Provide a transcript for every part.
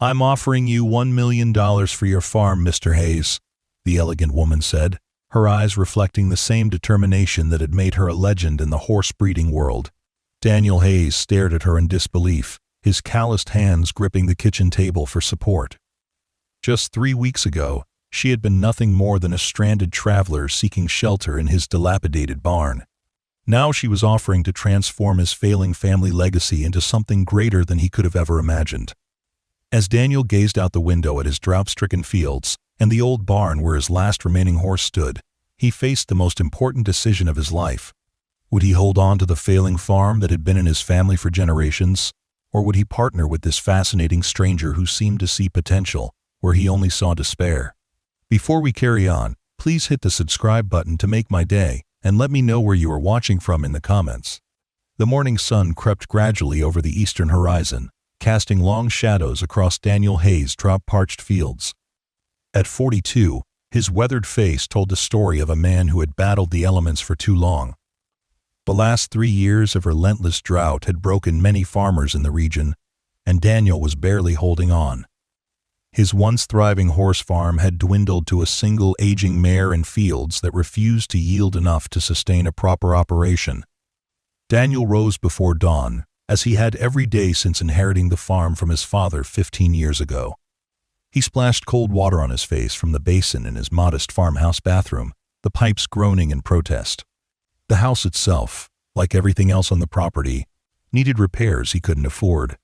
"I'm offering you $1 million for your farm, Mr. Hayes," the elegant woman said, her eyes reflecting the same determination that had made her a legend in the horse-breeding world. Daniel Hayes stared at her in disbelief, his calloused hands gripping the kitchen table for support. Just 3 weeks ago, she had been nothing more than a stranded traveler seeking shelter in his dilapidated barn. Now she was offering to transform his failing family legacy into something greater than he could have ever imagined. As Daniel gazed out the window at his drought-stricken fields and the old barn where his last remaining horse stood, he faced the most important decision of his life. Would he hold on to the failing farm that had been in his family for generations, or would he partner with this fascinating stranger who seemed to see potential where he only saw despair? Before we carry on, please hit the subscribe button to make my day, and let me know where you are watching from in the comments. The morning sun crept gradually over the eastern horizon, casting long shadows across Daniel Hayes' drought-parched fields. At 42, his weathered face told the story of a man who had battled the elements for too long. The last 3 years of relentless drought had broken many farmers in the region, and Daniel was barely holding on. His once thriving horse farm had dwindled to a single aging mare and fields that refused to yield enough to sustain a proper operation. Daniel rose before dawn, as he had every day since inheriting the farm from his father 15 years ago. He splashed cold water on his face from the basin in his modest farmhouse bathroom, the pipes groaning in protest. The house itself, like everything else on the property, needed repairs he couldn't afford.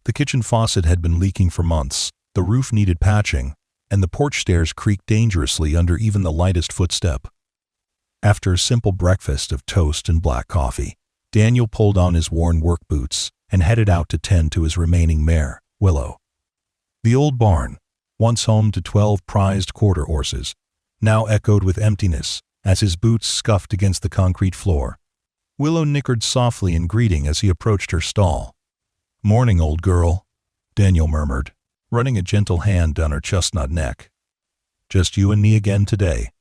The kitchen faucet had been leaking for months, the roof needed patching, and the porch stairs creaked dangerously under even the lightest footstep. After a simple breakfast of toast and black coffee, Daniel pulled on his worn work boots and headed out to tend to his remaining mare, Willow. The old barn, once home to 12 prized quarter horses, now echoed with emptiness as his boots scuffed against the concrete floor. Willow nickered softly in greeting as he approached her stall. "Morning, old girl," Daniel murmured, running a gentle hand down her chestnut neck. "Just you and me again today."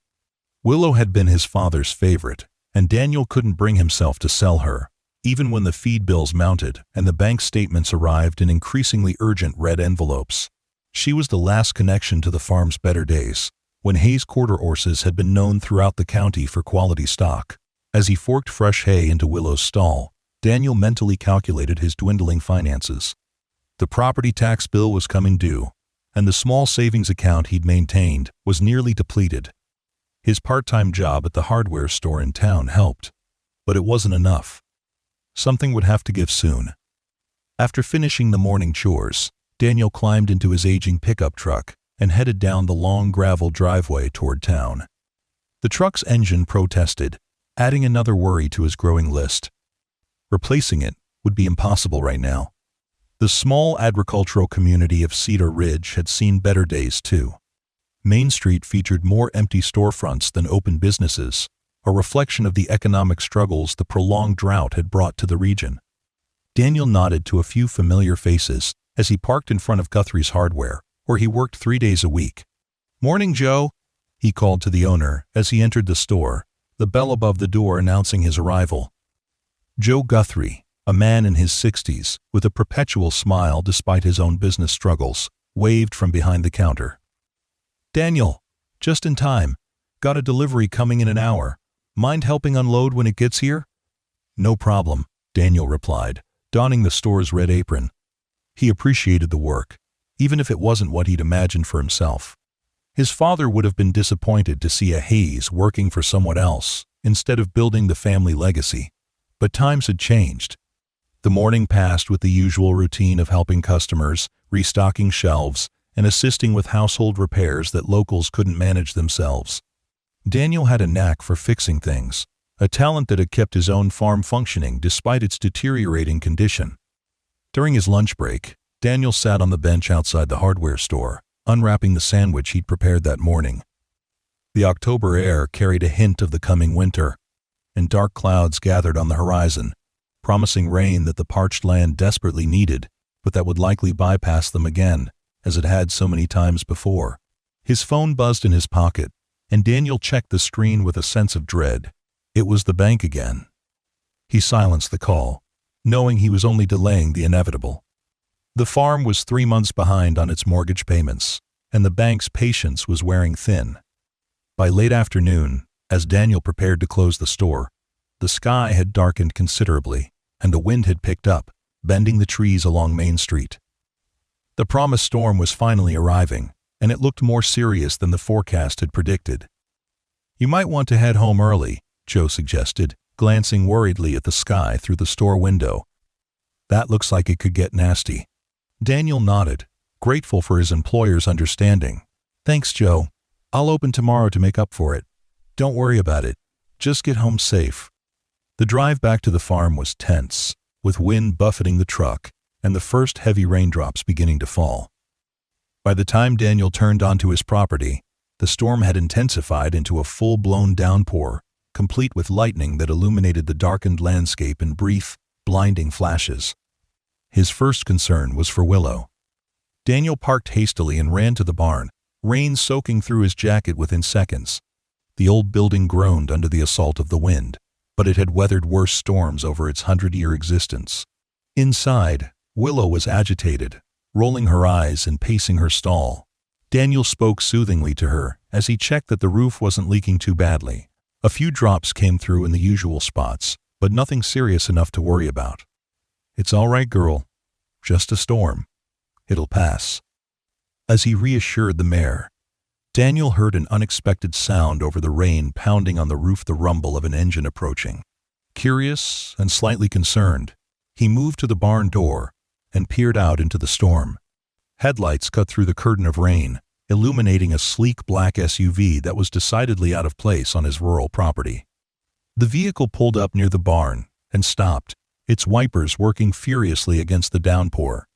Willow had been his father's favorite, and Daniel couldn't bring himself to sell her, even when the feed bills mounted and the bank statements arrived in increasingly urgent red envelopes. She was the last connection to the farm's better days, when Hayes quarter horses had been known throughout the county for quality stock. As he forked fresh hay into Willow's stall, Daniel mentally calculated his dwindling finances. The property tax bill was coming due, and the small savings account he'd maintained was nearly depleted. His part-time job at the hardware store in town helped, but it wasn't enough. Something would have to give soon. After finishing the morning chores, Daniel climbed into his aging pickup truck and headed down the long gravel driveway toward town. The truck's engine protested, adding another worry to his growing list. Replacing it would be impossible right now. The small agricultural community of Cedar Ridge had seen better days too. Main Street featured more empty storefronts than open businesses, a reflection of the economic struggles the prolonged drought had brought to the region. Daniel nodded to a few familiar faces as he parked in front of Guthrie's Hardware, where he worked 3 days a week. "Morning, Joe," he called to the owner as he entered the store, the bell above the door announcing his arrival. Joe Guthrie, a man in his 60s, with a perpetual smile despite his own business struggles, waved from behind the counter. "Daniel, just in time. Got a delivery coming in an hour. Mind helping unload when it gets here?" "No problem," Daniel replied, donning the store's red apron. He appreciated the work, even if it wasn't what he'd imagined for himself. His father would have been disappointed to see a Hayes working for someone else instead of building the family legacy. But times had changed. The morning passed with the usual routine of helping customers, restocking shelves, and assisting with household repairs that locals couldn't manage themselves. Daniel had a knack for fixing things, a talent that had kept his own farm functioning despite its deteriorating condition. During his lunch break, Daniel sat on the bench outside the hardware store, unwrapping the sandwich he'd prepared that morning. The October air carried a hint of the coming winter, and dark clouds gathered on the horizon, promising rain that the parched land desperately needed, but that would likely bypass them again, as it had so many times before. His phone buzzed in his pocket, and Daniel checked the screen with a sense of dread. It was the bank again. He silenced the call, knowing he was only delaying the inevitable. The farm was 3 months behind on its mortgage payments, and the bank's patience was wearing thin. By late afternoon, as Daniel prepared to close the store, the sky had darkened considerably, and the wind had picked up, bending the trees along Main Street. The promised storm was finally arriving, and it looked more serious than the forecast had predicted. "You might want to head home early," Joe suggested, glancing worriedly at the sky through the store window. "That looks like it could get nasty." Daniel nodded, grateful for his employer's understanding. "Thanks, Joe. I'll open tomorrow to make up for it. Don't worry about it. Just get home safe." The drive back to the farm was tense, with wind buffeting the truck and the first heavy raindrops beginning to fall. By the time Daniel turned onto his property, the storm had intensified into a full-blown downpour, complete with lightning that illuminated the darkened landscape in brief, blinding flashes. His first concern was for Willow. Daniel parked hastily and ran to the barn, rain soaking through his jacket within seconds. The old building groaned under the assault of the wind, but it had weathered worse storms over its 100-year existence. Inside, Willow was agitated, rolling her eyes and pacing her stall. Daniel spoke soothingly to her as he checked that the roof wasn't leaking too badly. A few drops came through in the usual spots, but nothing serious enough to worry about. "It's all right, girl. Just a storm. It'll pass." As he reassured the mare, Daniel heard an unexpected sound over the rain pounding on the roof, the rumble of an engine approaching. Curious and slightly concerned, he moved to the barn door and peered out into the storm. Headlights cut through the curtain of rain, illuminating a sleek black SUV that was decidedly out of place on his rural property. The vehicle pulled up near the barn and stopped, its wipers working furiously against the downpour.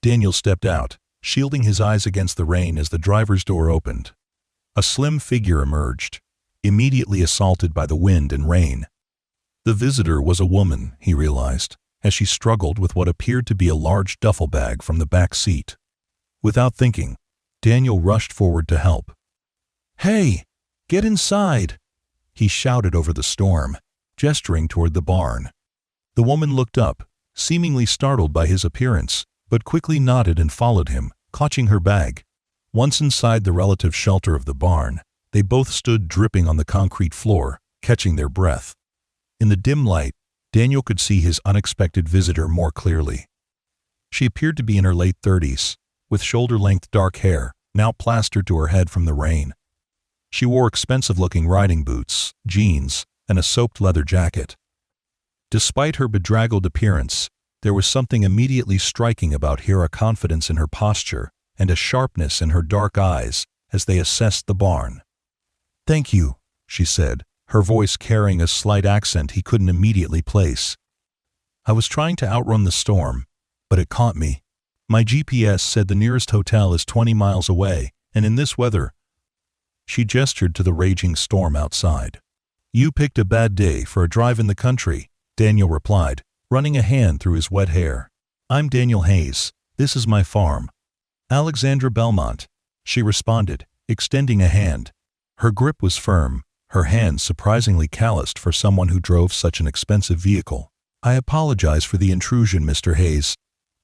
Daniel stepped out, shielding his eyes against the rain as the driver's door opened. A slim figure emerged, immediately assaulted by the wind and rain. The visitor was a woman, he realized, as she struggled with what appeared to be a large duffel bag from the back seat. Without thinking, Daniel rushed forward to help. "Hey, get inside!" he shouted over the storm, gesturing toward the barn. The woman looked up, seemingly startled by his appearance, but quickly nodded and followed him, clutching her bag. Once inside the relative shelter of the barn, they both stood dripping on the concrete floor, catching their breath. In the dim light, Daniel could see his unexpected visitor more clearly. She appeared to be in her late 30s, with shoulder-length dark hair, now plastered to her head from the rain. She wore expensive-looking riding boots, jeans, and a soaked leather jacket. Despite her bedraggled appearance, there was something immediately striking about her confidence in her posture and a sharpness in her dark eyes as they assessed the barn. "Thank you," she said, her voice carrying a slight accent he couldn't immediately place. "I was trying to outrun the storm, but it caught me. My GPS said the nearest hotel is 20 miles away, and in this weather—" She gestured to the raging storm outside. "You picked a bad day for a drive in the country," Daniel replied, running a hand through his wet hair. "I'm Daniel Hayes. This is my farm." "Alexandra Belmont," she responded, extending a hand. Her grip was firm, her hands surprisingly calloused for someone who drove such an expensive vehicle. "I apologize for the intrusion, Mr. Hayes.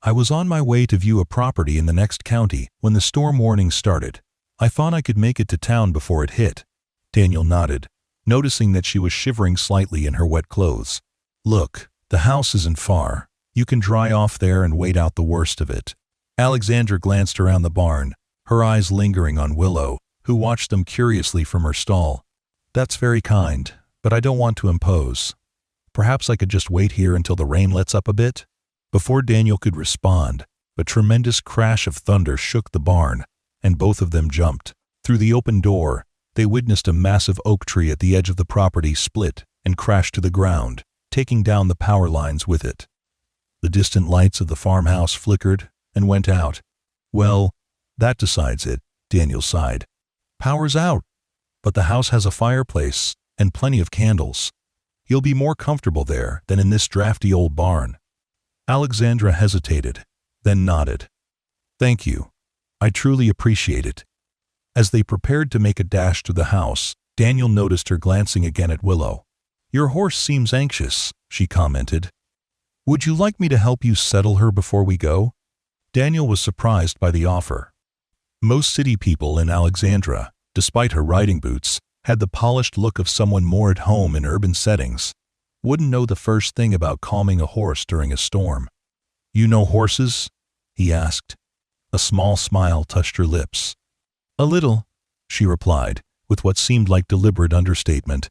I was on my way to view a property in the next county when the storm warning started. I thought I could make it to town before it hit." Daniel nodded, noticing that she was shivering slightly in her wet clothes. "Look, the house isn't far. You can dry off there and wait out the worst of it." Alexandra glanced around the barn, her eyes lingering on Willow, who watched them curiously from her stall. "That's very kind, but I don't want to impose. Perhaps I could just wait here until the rain lets up a bit?" Before Daniel could respond, a tremendous crash of thunder shook the barn, and both of them jumped. Through the open door, they witnessed a massive oak tree at the edge of the property split and crash to the ground, taking down the power lines with it. The distant lights of the farmhouse flickered and went out. "Well, that decides it," Daniel sighed. "Power's out, but the house has a fireplace and plenty of candles. You'll be more comfortable there than in this drafty old barn." Alexandra hesitated, then nodded. "Thank you. I truly appreciate it." As they prepared to make a dash to the house, Daniel noticed her glancing again at Willow. "Your horse seems anxious," she commented. "Would you like me to help you settle her before we go?" Daniel was surprised by the offer. Most city people in Alexandra, despite her riding boots, had the polished look of someone more at home in urban settings. Wouldn't know the first thing about calming a horse during a storm. "You know horses?" he asked. A small smile touched her lips. "A little," she replied, with what seemed like deliberate understatement.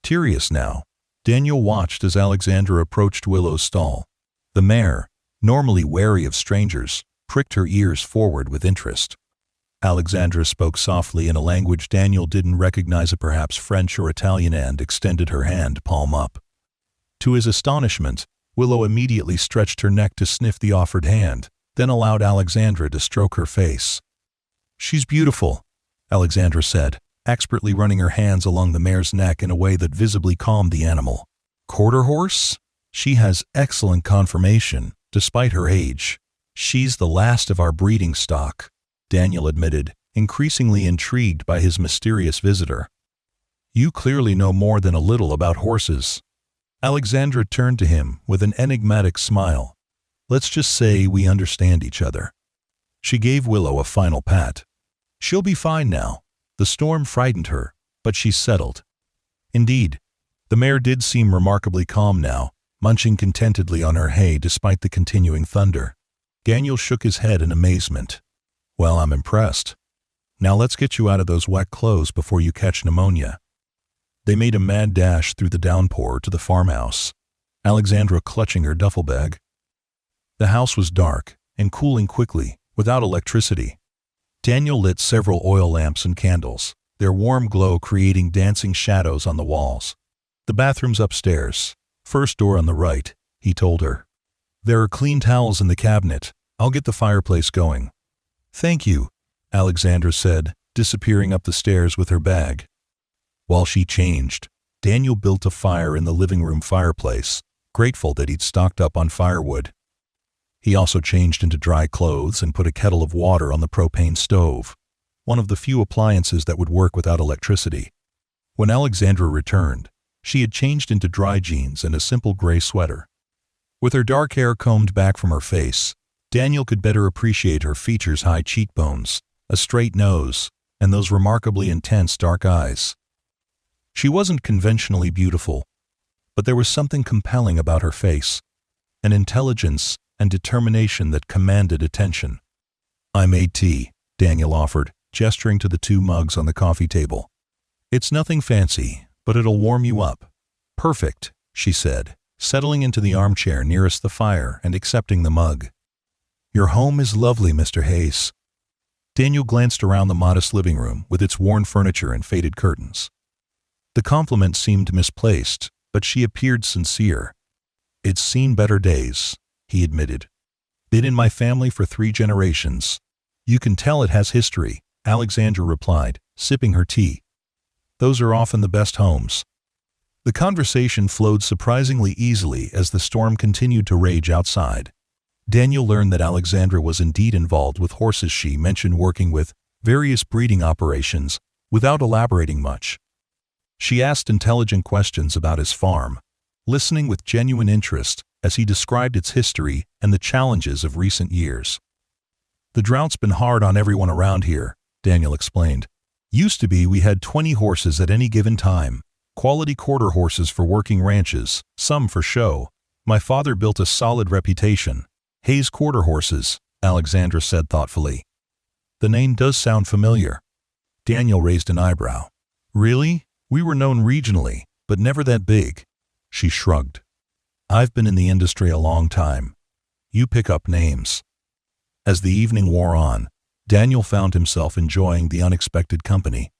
Curious now, Daniel watched as Alexandra approached Willow's stall. The mare, normally wary of strangers, pricked her ears forward with interest. Alexandra spoke softly in a language Daniel didn't recognize, perhaps French or Italian, and extended her hand palm up. To his astonishment, Willow immediately stretched her neck to sniff the offered hand, then allowed Alexandra to stroke her face. "She's beautiful," Alexandra said, expertly running her hands along the mare's neck in a way that visibly calmed the animal. "Quarter horse? She has excellent conformation, despite her age. She's the last of our breeding stock," Daniel admitted, increasingly intrigued by his mysterious visitor. "You clearly know more than a little about horses." Alexandra turned to him with an enigmatic smile. "Let's just say we understand each other." She gave Willow a final pat. "She'll be fine now." The storm frightened her, but she settled. Indeed, the mare did seem remarkably calm now, munching contentedly on her hay despite the continuing thunder. Daniel shook his head in amazement. "Well, I'm impressed. Now let's get you out of those wet clothes before you catch pneumonia." They made a mad dash through the downpour to the farmhouse, Alexandra clutching her duffel bag. The house was dark and cooling quickly, without electricity. Daniel lit several oil lamps and candles, their warm glow creating dancing shadows on the walls. "The bathroom's upstairs, first door on the right," he told her. "There are clean towels in the cabinet. I'll get the fireplace going." "Thank you," Alexandra said, disappearing up the stairs with her bag. While she changed, Daniel built a fire in the living room fireplace, grateful that he'd stocked up on firewood. He also changed into dry clothes and put a kettle of water on the propane stove, one of the few appliances that would work without electricity. When Alexandra returned, she had changed into dry jeans and a simple gray sweater. With her dark hair combed back from her face, Daniel could better appreciate her features: high cheekbones, a straight nose, and those remarkably intense dark eyes. She wasn't conventionally beautiful, but there was something compelling about her face, an intelligence and determination that commanded attention. "I made tea," Daniel offered, gesturing to the 2 mugs on the coffee table. "It's nothing fancy, but it'll warm you up." "Perfect," she said, settling into the armchair nearest the fire and accepting the mug. "Your home is lovely, Mr. Hayes." Daniel glanced around the modest living room with its worn furniture and faded curtains. The compliment seemed misplaced, but she appeared sincere. "It's seen better days," he admitted. "Been in my family for 3 generations. You can tell it has history," Alexandra replied, sipping her tea. "Those are often the best homes." The conversation flowed surprisingly easily as the storm continued to rage outside. Daniel learned that Alexandra was indeed involved with horses. She mentioned working with various breeding operations without elaborating much. She asked intelligent questions about his farm, listening with genuine interest as he described its history and the challenges of recent years. "The drought's been hard on everyone around here," Daniel explained. "Used to be we had 20 horses at any given time, quality quarter horses for working ranches, some for show. My father built a solid reputation. Hayes Quarter Horses," Alexandra said thoughtfully. "The name does sound familiar." Daniel raised an eyebrow. "Really? We were known regionally, but never that big." She shrugged. "I've been in the industry a long time. You pick up names." As the evening wore on, Daniel found himself enjoying the unexpected company.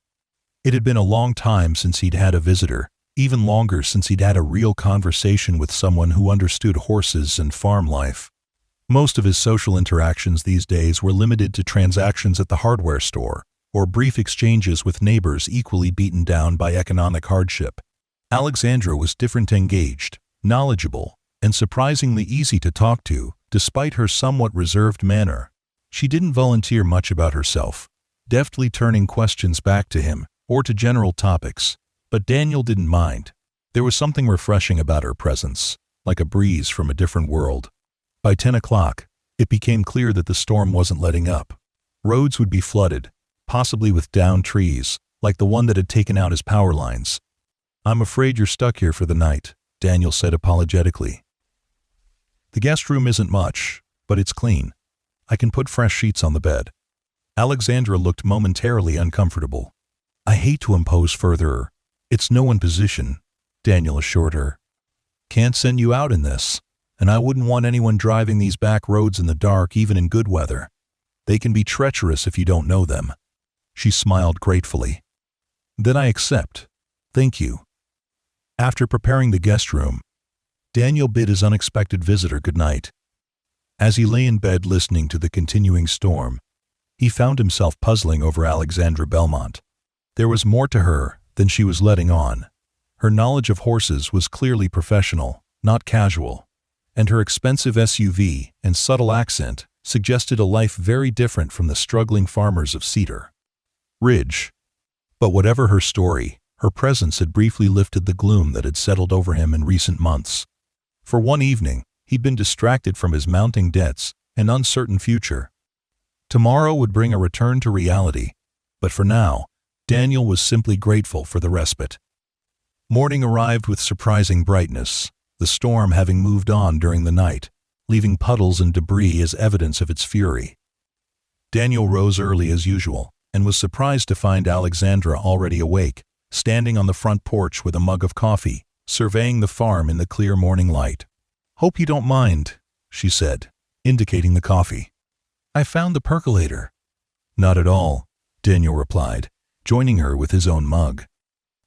It had been a long time since he'd had a visitor, even longer since he'd had a real conversation with someone who understood horses and farm life. Most of his social interactions these days were limited to transactions at the hardware store, or brief exchanges with neighbors equally beaten down by economic hardship. Alexandra was different, engaged, knowledgeable, and surprisingly easy to talk to, despite her somewhat reserved manner. She didn't volunteer much about herself, deftly turning questions back to him or to general topics, but Daniel didn't mind. There was something refreshing about her presence, like a breeze from a different world. By 10 o'clock, It became clear that the storm wasn't letting up. Roads would be flooded, possibly with downed trees, like the one that had taken out his power lines. "I'm afraid you're stuck here for the night," Daniel said apologetically. "The guest room isn't much, but it's clean. I can put fresh sheets on the bed." Alexandra looked momentarily uncomfortable. "I hate to impose further. It's no imposition," Daniel assured her. "Can't send you out in this, and I wouldn't want anyone driving these back roads in the dark even in good weather. They can be treacherous if you don't know them." She smiled gratefully. "Then I accept. Thank you." After preparing the guest room, Daniel bid his unexpected visitor good night. As he lay in bed listening to the continuing storm, he found himself puzzling over Alexandra Belmont. There was more to her than she was letting on. Her knowledge of horses was clearly professional, not casual, and her expensive SUV and subtle accent suggested a life very different from the struggling farmers of Cedar Ridge. But whatever her story, her presence had briefly lifted the gloom that had settled over him in recent months. For one evening, he'd been distracted from his mounting debts and uncertain future. Tomorrow would bring a return to reality, but for now, Daniel was simply grateful for the respite. Morning arrived with surprising brightness, the storm having moved on during the night, leaving puddles and debris as evidence of its fury. Daniel rose early as usual, and was surprised to find Alexandra already awake, standing on the front porch with a mug of coffee, surveying the farm in the clear morning light. "Hope you don't mind," she said, indicating the coffee. "I found the percolator." "Not at all," Daniel replied, joining her with his own mug.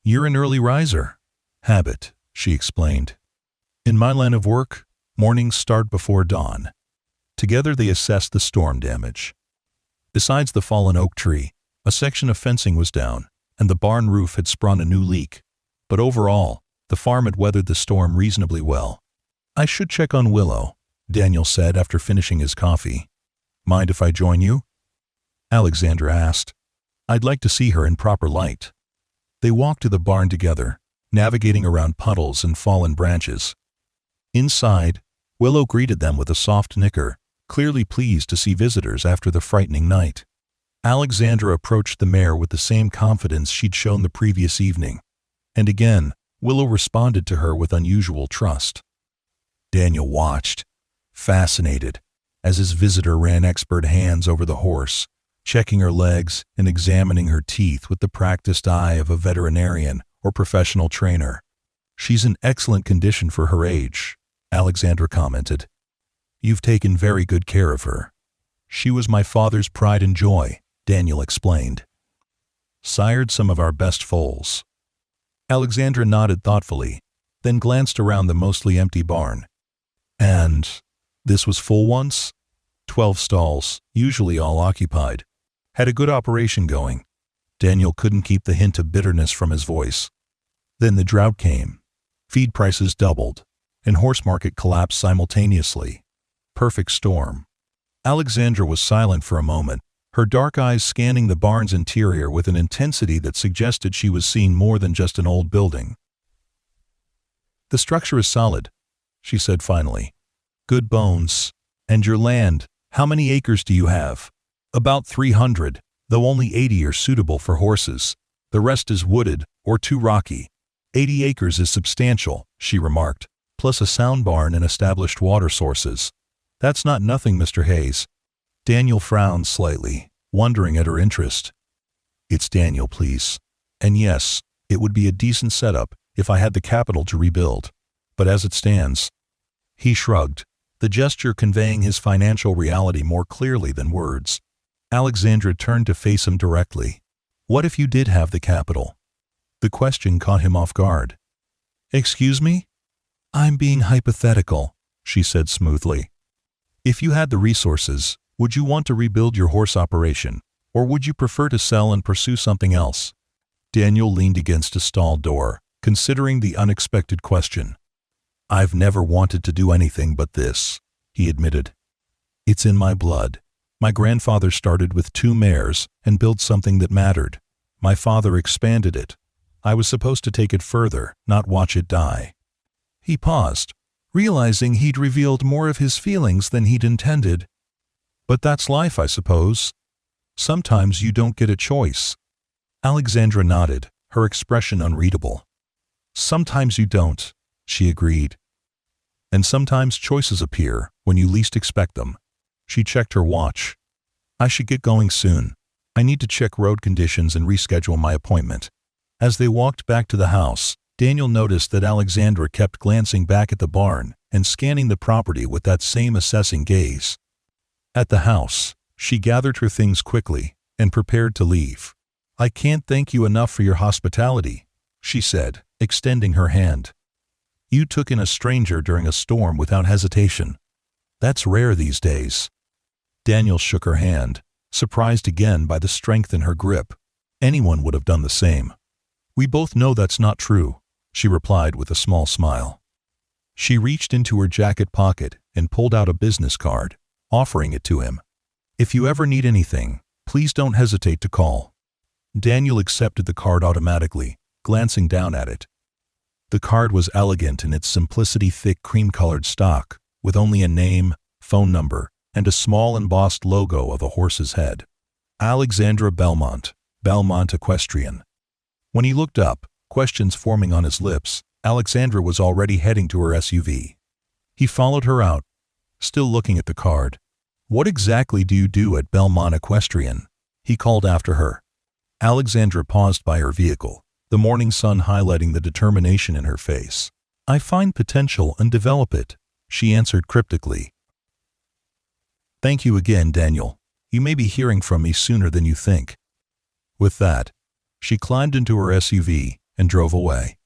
"You're an early riser." "Habit," she explained. "In my line of work, mornings start before dawn." Together they assessed the storm damage. Besides the fallen oak tree, a section of fencing was down, and the barn roof had sprung a new leak. But overall, the farm had weathered the storm reasonably well. "I should check on Willow," Daniel said after finishing his coffee. "Mind if I join you?" Alexandra asked. "I'd like to see her in proper light." They walked to the barn together, navigating around puddles and fallen branches. Inside, Willow greeted them with a soft nicker, clearly pleased to see visitors after the frightening night. Alexandra approached the mare with the same confidence she'd shown the previous evening, and again, Willow responded to her with unusual trust. Daniel watched, fascinated, as his visitor ran expert hands over the horse, checking her legs and examining her teeth with the practiced eye of a veterinarian or professional trainer. "She's in excellent condition for her age," Alexandra commented. "You've taken very good care of her." "She was my father's pride and joy," Daniel explained. "Sired some of our best foals." Alexandra nodded thoughtfully, then glanced around the mostly empty barn. "And this was full once?" 12 stalls, usually all occupied. "Had a good operation going." Daniel couldn't keep the hint of bitterness from his voice. Then the drought came. Feed prices doubled, and horse market collapsed simultaneously. Perfect storm. Alexandra was silent for a moment, her dark eyes scanning the barn's interior with an intensity that suggested she was seeing more than just an old building. "The structure is solid," she said finally. "Good bones. And your land, how many acres do you have?" "About 300, though only 80 are suitable for horses. The rest is wooded or too rocky." 80 acres is substantial," she remarked, "plus a sound barn and established water sources." "That's not nothing, Mr. Hayes." Daniel frowned slightly, wondering at her interest. "It's Daniel, please. And yes, it would be a decent setup if I had the capital to rebuild. But as it stands..." He shrugged, the gesture conveying his financial reality more clearly than words. Alexandra turned to face him directly. "What if you did have the capital?" The question caught him off guard. "Excuse me?" "I'm being hypothetical," she said smoothly. "If you had the resources, would you want to rebuild your horse operation, or would you prefer to sell and pursue something else?" Daniel leaned against a stall door, considering the unexpected question. "I've never wanted to do anything but this," he admitted. "It's in my blood. My grandfather started with 2 mares and built something that mattered. My father expanded it. I was supposed to take it further, not watch it die." He paused, realizing he'd revealed more of his feelings than he'd intended, But that's life, I suppose. Sometimes you don't get a choice. Alexandra nodded, her expression unreadable. Sometimes you don't, she agreed. And sometimes choices appear when you least expect them. She checked her watch. I should get going soon. I need to check road conditions and reschedule my appointment. As they walked back to the house, Daniel noticed that Alexandra kept glancing back at the barn and scanning the property with that same assessing gaze. At the house, she gathered her things quickly and prepared to leave. I can't thank you enough for your hospitality, she said, extending her hand. You took in a stranger during a storm without hesitation. That's rare these days. Daniel shook her hand, surprised again by the strength in her grip. Anyone would have done the same. We both know that's not true, she replied with a small smile. She reached into her jacket pocket and pulled out a business card, offering it to him. If you ever need anything, please don't hesitate to call. Daniel accepted the card automatically, glancing down at it. The card was elegant in its simplicity, thick cream-colored stock, with only a name, phone number, and a small embossed logo of a horse's head. Alexandra Belmont, Belmont Equestrian. When he looked up, questions forming on his lips, Alexandra was already heading to her SUV. He followed her out, still looking at the card. What exactly do you do at Belmont Equestrian? He called after her. Alexandra paused by her vehicle, the morning sun highlighting the determination in her face. I find potential and develop it, she answered cryptically. Thank you again, Daniel. You may be hearing from me sooner than you think. With that, she climbed into her SUV and drove away,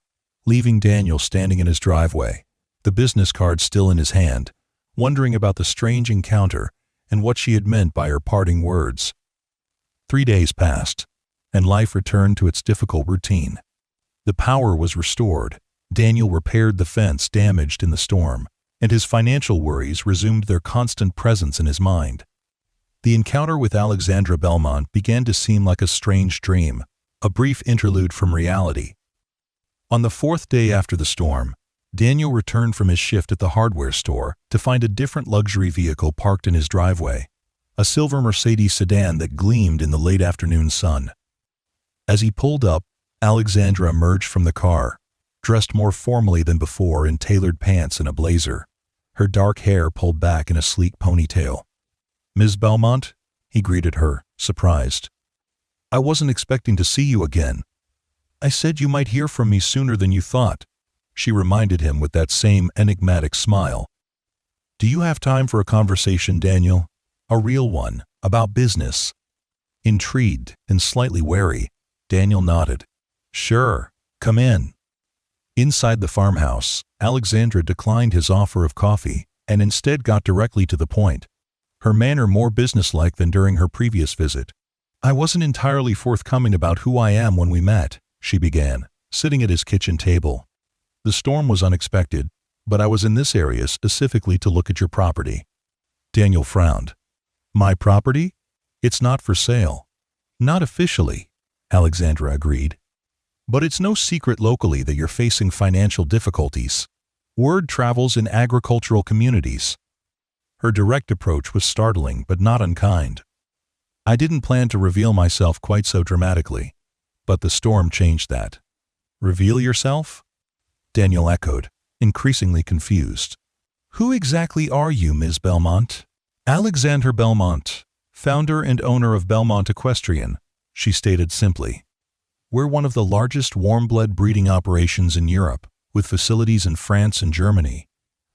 leaving Daniel standing in his driveway, the business card still in his hand, wondering about the strange encounter and what she had meant by her parting words. 3 days passed, and life returned to its difficult routine. The power was restored, Daniel repaired the fence damaged in the storm, and his financial worries resumed their constant presence in his mind. The encounter with Alexandra Belmont began to seem like a strange dream, a brief interlude from reality. On the 4th day after the storm, Daniel returned from his shift at the hardware store to find a different luxury vehicle parked in his driveway, a silver Mercedes sedan that gleamed in the late afternoon sun. As he pulled up, Alexandra emerged from the car, dressed more formally than before in tailored pants and a blazer, her dark hair pulled back in a sleek ponytail. Ms. Belmont? He greeted her, surprised. I wasn't expecting to see you again. I said you might hear from me sooner than you thought, she reminded him with that same enigmatic smile. Do you have time for a conversation, Daniel? A real one, about business? Intrigued and slightly wary, Daniel nodded. Sure, come in. Inside the farmhouse, Alexandra declined his offer of coffee and instead got directly to the point, her manner more businesslike than during her previous visit. I wasn't entirely forthcoming about who I am when we met, she began, sitting at his kitchen table. The storm was unexpected, but I was in this area specifically to look at your property. Daniel frowned. My property? It's not for sale. Not officially, Alexandra agreed. But it's no secret locally that you're facing financial difficulties. Word travels in agricultural communities. Her direct approach was startling but not unkind. I didn't plan to reveal myself quite so dramatically, but the storm changed that. Reveal yourself? Daniel echoed, increasingly confused. Who exactly are you, Ms. Belmont? Alexandra Belmont, founder and owner of Belmont Equestrian, she stated simply. We're one of the largest warm-blood breeding operations in Europe, with facilities in France and Germany.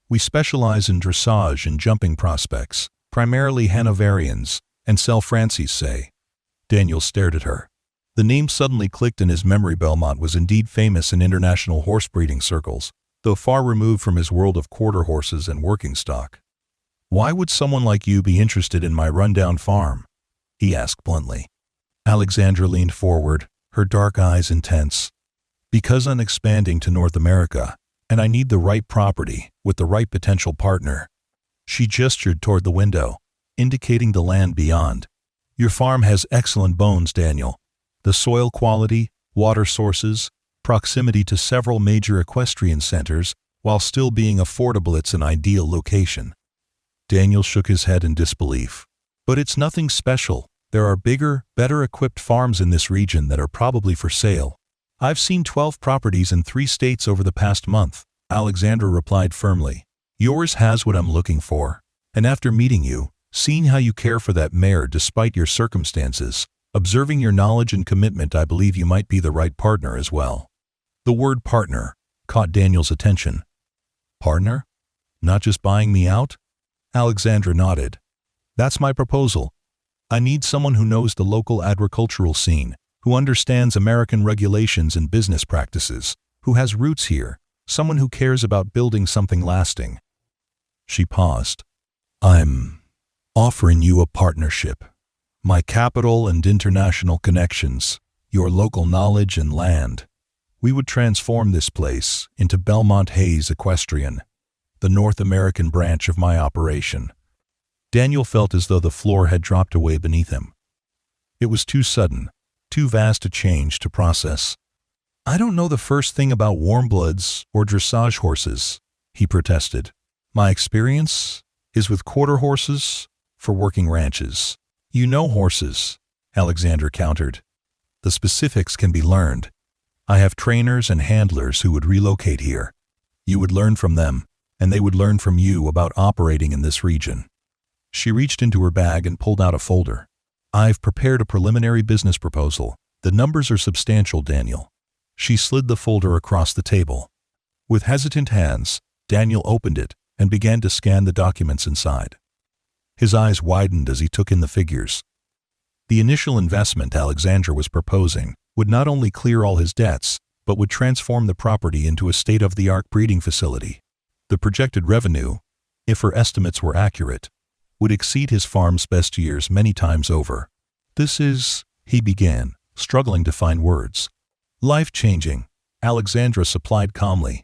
We specialize in dressage and jumping prospects, primarily Hanoverians, and sell Francais. Daniel stared at her. The name suddenly clicked in his memory. Belmont was indeed famous in international horse breeding circles, though far removed from his world of quarter horses and working stock. Why would someone like you be interested in my rundown farm? He asked bluntly. Alexandra leaned forward, her dark eyes intense. Because I'm expanding to North America, and I need the right property with the right potential partner. She gestured toward the window, indicating the land beyond. Your farm has excellent bones, Daniel. The soil quality, water sources, proximity to several major equestrian centers, while still being affordable, it's an ideal location. Daniel shook his head in disbelief. But it's nothing special. There are bigger, better-equipped farms in this region that are probably for sale. I've seen 12 properties in 3 states over the past month, Alexandra replied firmly. Yours has what I'm looking for. And after meeting you, seeing how you care for that mare despite your circumstances, observing your knowledge and commitment, I believe you might be the right partner as well. The word partner caught Daniel's attention. Partner? Not just buying me out? Alexandra nodded. That's my proposal. I need someone who knows the local agricultural scene, who understands American regulations and business practices, who has roots here, someone who cares about building something lasting. She paused. I'm offering you a partnership. My capital and international connections, your local knowledge and land. We would transform this place into Belmont Hayes Equestrian, the North American branch of my operation. Daniel felt as though the floor had dropped away beneath him. It was too sudden, too vast a change to process. I don't know the first thing about warmbloods or dressage horses, he protested. My experience is with quarter horses for working ranches. You know horses, Alexandra countered. The specifics can be learned. I have trainers and handlers who would relocate here. You would learn from them, and they would learn from you about operating in this region. She reached into her bag and pulled out a folder. I've prepared a preliminary business proposal. The numbers are substantial, Daniel. She slid the folder across the table. With hesitant hands, Daniel opened it and began to scan the documents inside. His eyes widened as he took in the figures. The initial investment Alexandra was proposing would not only clear all his debts, but would transform the property into a state-of-the-art breeding facility. The projected revenue, if her estimates were accurate, would exceed his farm's best years many times over. This is, he began, struggling to find words. Life-changing, Alexandra supplied calmly.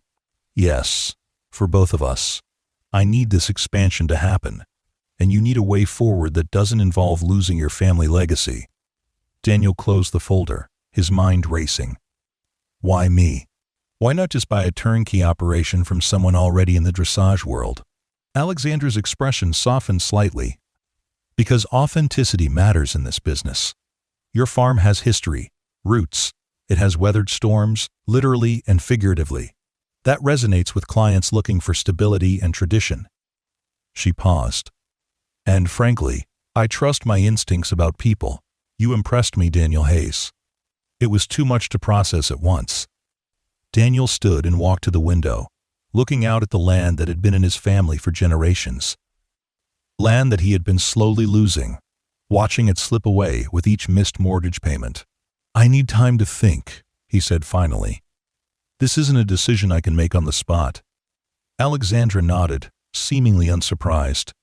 Yes, for both of us. I need this expansion to happen, and you need a way forward that doesn't involve losing your family legacy. Daniel closed the folder, his mind racing. Why me? Why not just buy a turnkey operation from someone already in the dressage world? Alexandra's expression softened slightly. Because authenticity matters in this business. Your farm has history, roots. It has weathered storms, literally and figuratively. That resonates with clients looking for stability and tradition. She paused. And frankly, I trust my instincts about people. You impressed me, Daniel Hayes. It was too much to process at once. Daniel stood and walked to the window, looking out at the land that had been in his family for generations. Land that he had been slowly losing, watching it slip away with each missed mortgage payment. I need time to think, he said finally. This isn't a decision I can make on the spot. Alexandra nodded, seemingly unsurprised.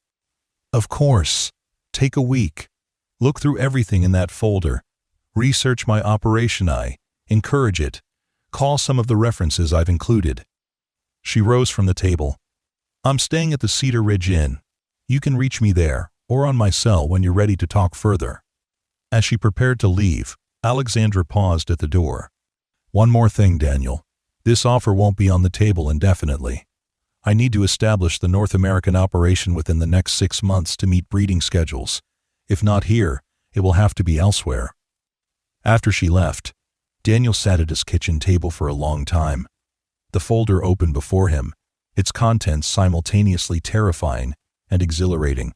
Of course. Take a week. Look through everything in that folder. Research my operation. I encourage it. Call some of the references I've included. She rose from the table. I'm staying at the Cedar Ridge Inn. You can reach me there, or on my cell when you're ready to talk further. As she prepared to leave, Alexandra paused at the door. One more thing, Daniel. This offer won't be on the table indefinitely. I need to establish the North American operation within the next 6 months to meet breeding schedules. If not here, it will have to be elsewhere. After she left, Daniel sat at his kitchen table for a long time. The folder opened before him, its contents simultaneously terrifying and exhilarating.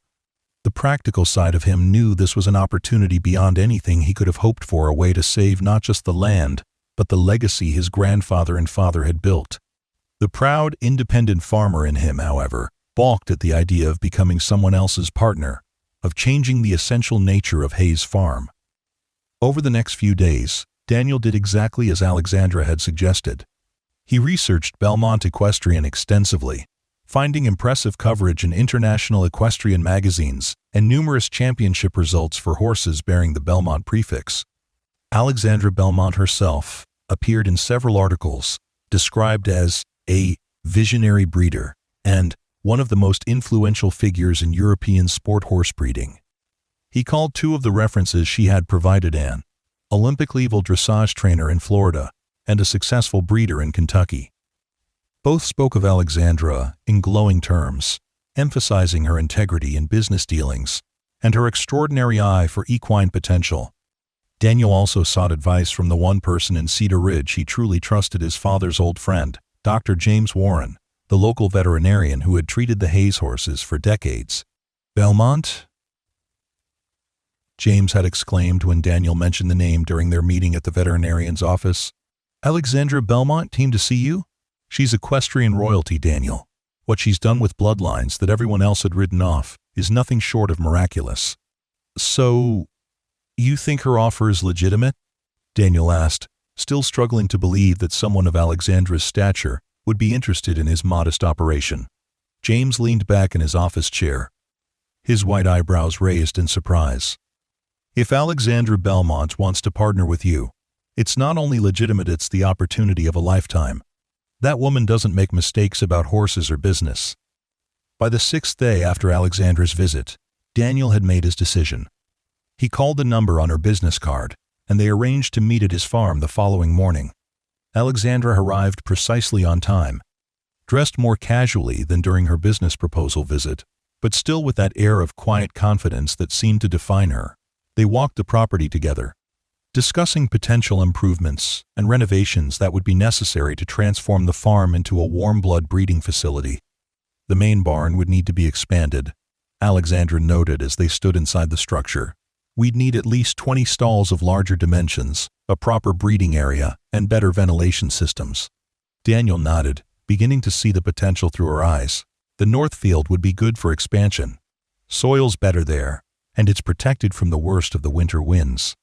The practical side of him knew this was an opportunity beyond anything he could have hoped for, a way to save not just the land, but the legacy his grandfather and father had built. The proud, independent farmer in him, however, balked at the idea of becoming someone else's partner, of changing the essential nature of Hayes Farm. Over the next few days, Daniel did exactly as Alexandra had suggested. He researched Belmont Equestrian extensively, finding impressive coverage in international equestrian magazines and numerous championship results for horses bearing the Belmont prefix. Alexandra Belmont herself appeared in several articles, described as a visionary breeder and one of the most influential figures in European sport horse breeding. He called 2 of the references she had provided: an Olympic-level dressage trainer in Florida and a successful breeder in Kentucky. Both spoke of Alexandra in glowing terms, emphasizing her integrity in business dealings and her extraordinary eye for equine potential. Daniel also sought advice from the one person in Cedar Ridge he truly trusted, his father's old friend, Dr. James Warren, the local veterinarian who had treated the Hayes horses for decades. "Belmont?" James had exclaimed when Daniel mentioned the name during their meeting at the veterinarian's office. "Alexandra Belmont came to see you? She's equestrian royalty, Daniel. What she's done with bloodlines that everyone else had ridden off is nothing short of miraculous." "So, you think her offer is legitimate?" Daniel asked, still struggling to believe that someone of Alexandra's stature would be interested in his modest operation. James leaned back in his office chair, his white eyebrows raised in surprise. "If Alexandra Belmont wants to partner with you, it's not only legitimate, it's the opportunity of a lifetime. That woman doesn't make mistakes about horses or business." By the 6th day after Alexandra's visit, Daniel had made his decision. He called the number on her business card, and they arranged to meet at his farm the following morning. Alexandra arrived precisely on time, dressed more casually than during her business proposal visit, but still with that air of quiet confidence that seemed to define her. They walked the property together, discussing potential improvements and renovations that would be necessary to transform the farm into a warm-blood breeding facility. The main barn would need to be expanded, Alexandra noted as they stood inside the structure. "We'd need at least 20 stalls of larger dimensions, a proper breeding area, and better ventilation systems." Daniel nodded, beginning to see the potential through her eyes. The north field would be good for expansion. Soil's better there, and it's protected from the worst of the winter winds.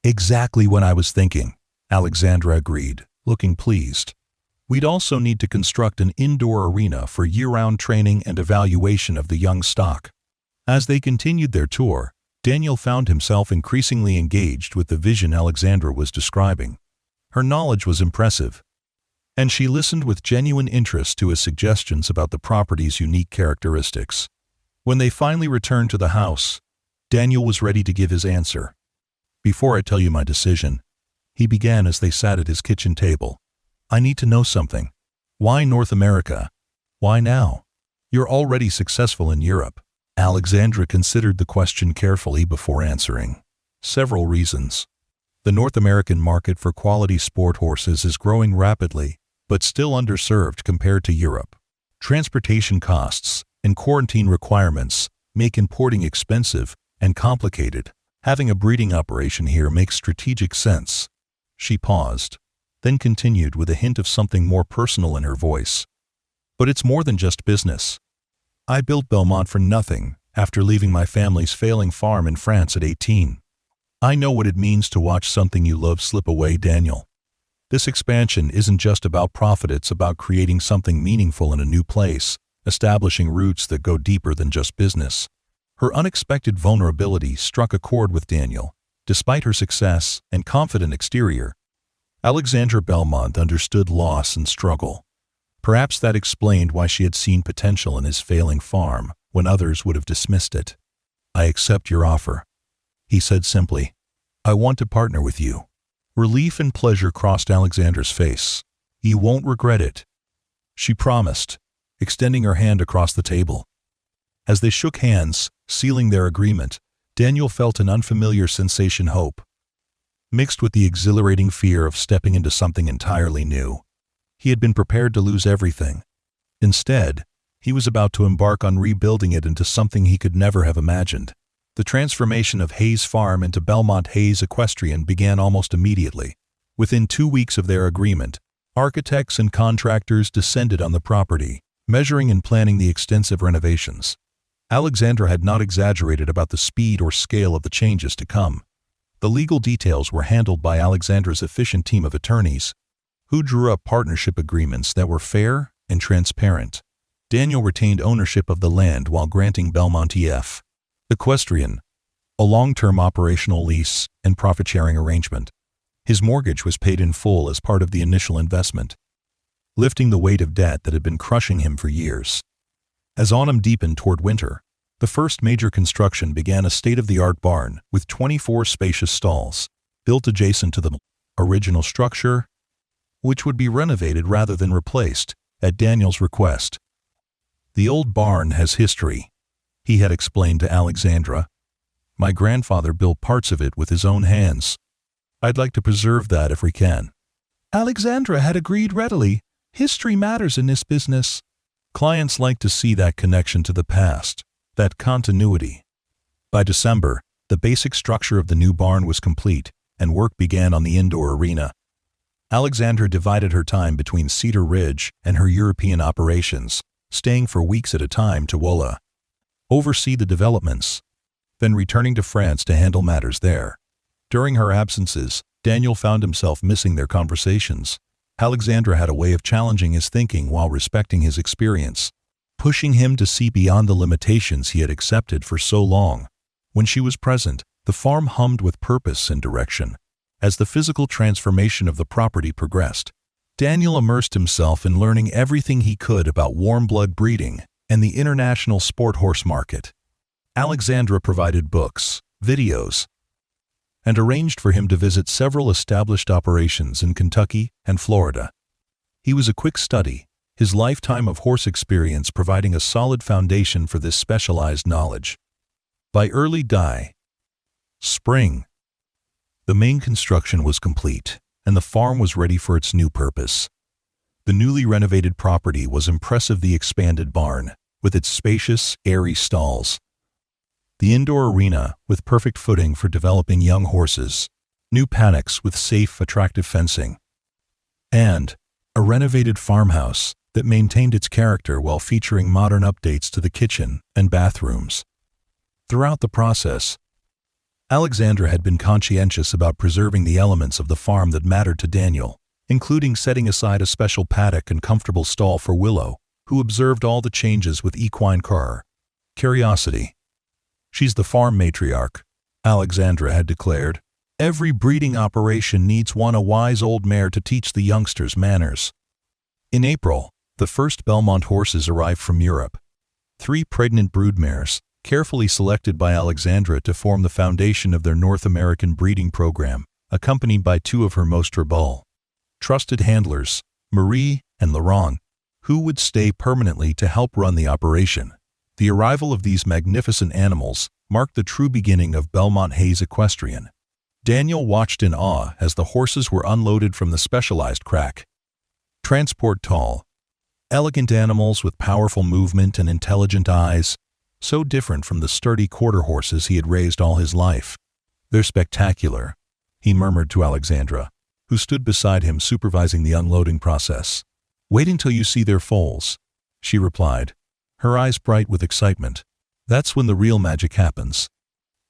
"Exactly what I was thinking," Alexandra agreed, looking pleased. "We'd also need to construct an indoor arena for year-round training and evaluation of the young stock." As they continued their tour, Daniel found himself increasingly engaged with the vision Alexandra was describing. Her knowledge was impressive, and she listened with genuine interest to his suggestions about the property's unique characteristics. When they finally returned to the house, Daniel was ready to give his answer. "Before I tell you my decision," he began as they sat at his kitchen table, "I need to know something. Why North America? Why now? You're already successful in Europe." Alexandra considered the question carefully before answering. "Several reasons. The North American market for quality sport horses is growing rapidly, but still underserved compared to Europe. Transportation costs and quarantine requirements make importing expensive and complicated. Having a breeding operation here makes strategic sense." She paused, then continued with a hint of something more personal in her voice. "But it's more than just business. I built Belmont for nothing after leaving my family's failing farm in France at 18. I know what it means to watch something you love slip away, Daniel. This expansion isn't just about profit, it's about creating something meaningful in a new place, establishing roots that go deeper than just business." Her unexpected vulnerability struck a chord with Daniel. Despite her success and confident exterior, Alexandra Belmont understood loss and struggle. Perhaps that explained why she had seen potential in his failing farm when others would have dismissed it. "I accept your offer," he said simply. "I want to partner with you." Relief and pleasure crossed Alexandra's face. "You won't regret it," she promised, extending her hand across the table. As they shook hands, sealing their agreement, Daniel felt an unfamiliar sensation, hope, mixed with the exhilarating fear of stepping into something entirely new. He had been prepared to lose everything. Instead, he was about to embark on rebuilding it into something he could never have imagined. The transformation of Hayes Farm into Belmont Hayes Equestrian began almost immediately. Within 2 weeks of their agreement, architects and contractors descended on the property, measuring and planning the extensive renovations. Alexandra had not exaggerated about the speed or scale of the changes to come. The legal details were handled by Alexandra's efficient team of attorneys, who drew up partnership agreements that were fair and transparent. Daniel retained ownership of the land while granting Belmont E.F. Equestrian a long-term operational lease and profit-sharing arrangement. His mortgage was paid in full as part of the initial investment, lifting the weight of debt that had been crushing him for years. As autumn deepened toward winter, the first major construction began, a state-of-the-art barn with 24 spacious stalls, built adjacent to the original structure, which would be renovated rather than replaced, at Daniel's request. "The old barn has history," he had explained to Alexandra, My grandfather built parts of it with his own hands. I'd like to preserve that if we can." Alexandra had agreed readily. History matters in this business. Clients like to see that connection to the past, that continuity. By December, the basic structure of the new barn was complete, and work began on the indoor arena. Alexandra divided her time between Cedar Ridge and her European operations, staying for weeks at a time to oversee the developments, then returning to France to handle matters there. During her absences, Daniel found himself missing their conversations. Alexandra had a way of challenging his thinking while respecting his experience, pushing him to see beyond the limitations he had accepted for so long. When she was present, the farm hummed with purpose and direction. As the physical transformation of the property progressed, Daniel immersed himself in learning everything he could about warm-blood breeding and the international sport horse market. Alexandra provided books, videos, and arranged for him to visit several established operations in Kentucky and Florida. He was a quick study, his lifetime of horse experience providing a solid foundation for this specialized knowledge. By early spring, the main construction was complete, and the farm was ready for its new purpose. The newly renovated property was impressive. The expanded barn, with its spacious, airy stalls, the indoor arena with perfect footing for developing young horses, new paddocks with safe, attractive fencing, and a renovated farmhouse that maintained its character while featuring modern updates to the kitchen and bathrooms. Throughout the process, Alexandra had been conscientious about preserving the elements of the farm that mattered to Daniel, including setting aside a special paddock and comfortable stall for Willow, who observed all the changes with equine curiosity. "She's the farm matriarch," Alexandra had declared. "Every breeding operation needs a wise old mare to teach the youngsters manners." In April, the first Belmont horses arrived from Europe. 3 pregnant broodmares, carefully selected by Alexandra to form the foundation of their North American breeding program, accompanied by 2 of her most trusted handlers, Marie and Laurent, who would stay permanently to help run the operation. The arrival of these magnificent animals marked the true beginning of Belmont Hayes Equestrian. Daniel watched in awe as the horses were unloaded from the specialized transport. Tall, elegant animals with powerful movement and intelligent eyes, so different from the sturdy quarter horses he had raised all his life. "They're spectacular," he murmured to Alexandra, who stood beside him supervising the unloading process. "Wait until you see their foals," she replied, her eyes bright with excitement. "That's when the real magic happens."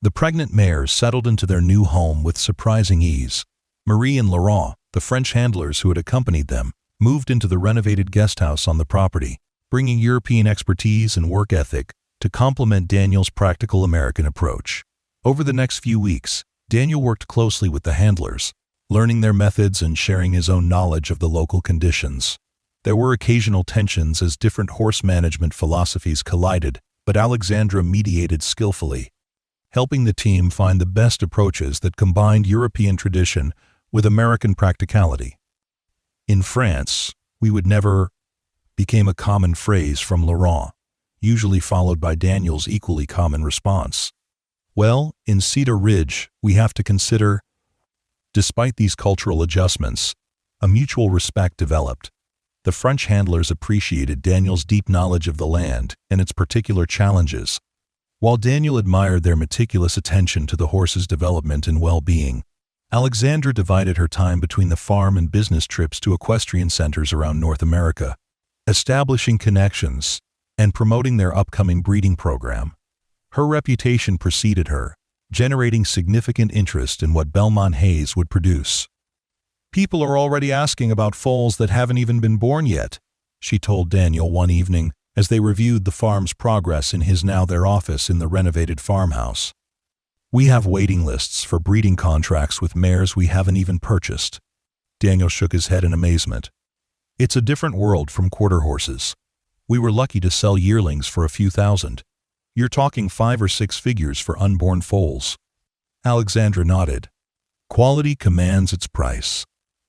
The pregnant mares settled into their new home with surprising ease. Marie and Laurent, the French handlers who had accompanied them, moved into the renovated guest house on the property, bringing European expertise and work ethic to complement Daniel's practical American approach. Over the next few weeks, Daniel worked closely with the handlers, learning their methods and sharing his own knowledge of the local conditions. There were occasional tensions as different horse management philosophies collided, but Alexandra mediated skillfully, helping the team find the best approaches that combined European tradition with American practicality. "In France, we would never" became a common phrase from Laurent, usually followed by Daniel's equally common response. "Well, in Cedar Ridge, we have to consider." Despite these cultural adjustments, a mutual respect developed. The French handlers appreciated Daniel's deep knowledge of the land and its particular challenges, while Daniel admired their meticulous attention to the horse's development and well-being. Alexandra divided her time between the farm and business trips to equestrian centers around North America, establishing connections and promoting their upcoming breeding program. Her reputation preceded her, generating significant interest in what Belmont Hayes would produce. "People are already asking about foals that haven't even been born yet," she told Daniel one evening as they reviewed the farm's progress in their office in the renovated farmhouse. "We have waiting lists for breeding contracts with mares we haven't even purchased." Daniel shook his head in amazement. "It's a different world from quarter horses. We were lucky to sell yearlings for a few thousand. You're talking 5 or 6 figures for unborn foals." Alexandra nodded. "Quality commands its price,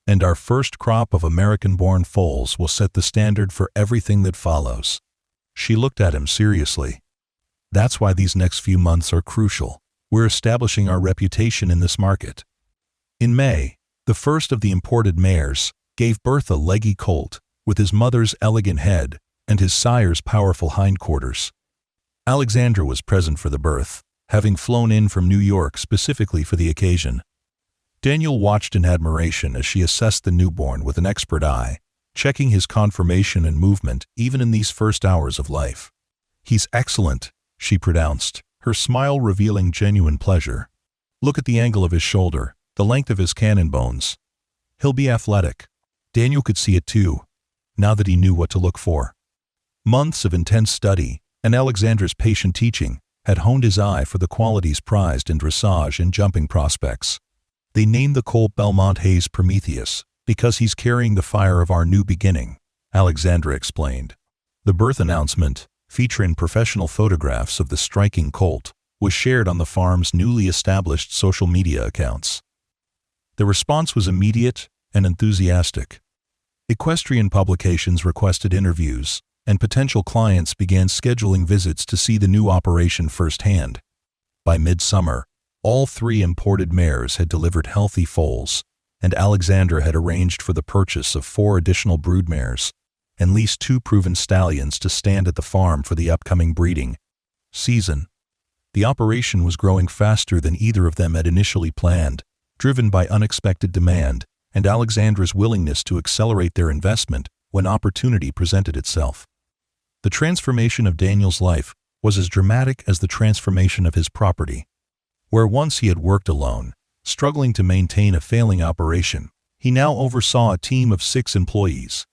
and our first crop of American-born foals will set the standard for everything that follows." She looked at him seriously. "That's why these next few months are crucial. We're establishing our reputation in this market." In May, the first of the imported mares gave birth a leggy colt with his mother's elegant head and his sire's powerful hindquarters. Alexandra was present for the birth, having flown in from New York specifically for the occasion. Daniel watched in admiration as she assessed the newborn with an expert eye, checking his conformation and movement even in these first hours of life. "He's excellent," she pronounced, her smile revealing genuine pleasure. "Look at the angle of his shoulder, the length of his cannon bones. He'll be athletic." Daniel could see it too, now that he knew what to look for. Months of intense study and Alexandra's patient teaching had honed his eye for the qualities prized in dressage and jumping prospects. "They named the colt Belmont Hayes Prometheus because he's carrying the fire of our new beginning," Alexandra explained. The birth announcement, featuring professional photographs of the striking colt, was shared on the farm's newly established social media accounts. The response was immediate and enthusiastic. Equestrian publications requested interviews, and potential clients began scheduling visits to see the new operation firsthand. By midsummer, all 3 imported mares had delivered healthy foals, and Alexandra had arranged for the purchase of 4 additional broodmares, and leased 2 proven stallions to stand at the farm for the upcoming breeding season. The operation was growing faster than either of them had initially planned, driven by unexpected demand and Alexandra's willingness to accelerate their investment when opportunity presented itself. The transformation of Daniel's life was as dramatic as the transformation of his property. Where once he had worked alone, struggling to maintain a failing operation, he now oversaw a team of 6 employees.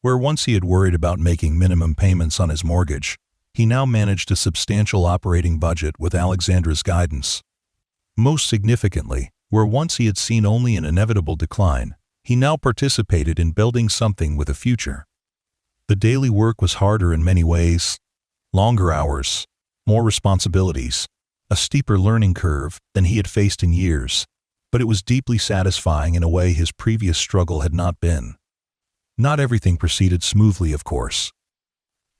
Where once he had worried about making minimum payments on his mortgage, he now managed a substantial operating budget with Alexandra's guidance. Most significantly, where once he had seen only an inevitable decline, he now participated in building something with a future. The daily work was harder in many ways. Longer hours, more responsibilities, a steeper learning curve than he had faced in years, but it was deeply satisfying in a way his previous struggle had not been. Not everything proceeded smoothly, of course.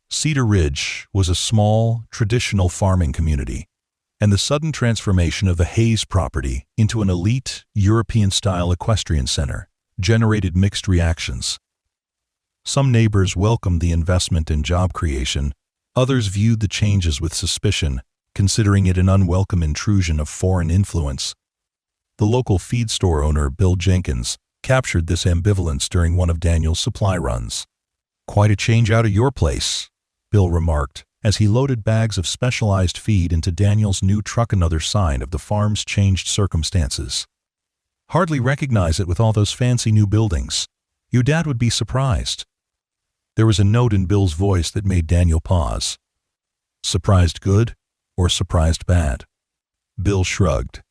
Cedar Ridge was a small, traditional farming community, and the sudden transformation of the Hayes property into an elite, European-style equestrian center generated mixed reactions. Some neighbors welcomed the investment in job creation, others viewed the changes with suspicion, considering it an unwelcome intrusion of foreign influence. The local feed store owner, Bill Jenkins, captured this ambivalence during one of Daniel's supply runs. "Quite a change out of your place," Bill remarked, as he loaded bags of specialized feed into Daniel's new truck, another sign of the farm's changed circumstances. "Hardly recognize it with all those fancy new buildings. Your dad would be surprised." There was a note in Bill's voice that made Daniel pause. "Surprised good or surprised bad?" Bill shrugged.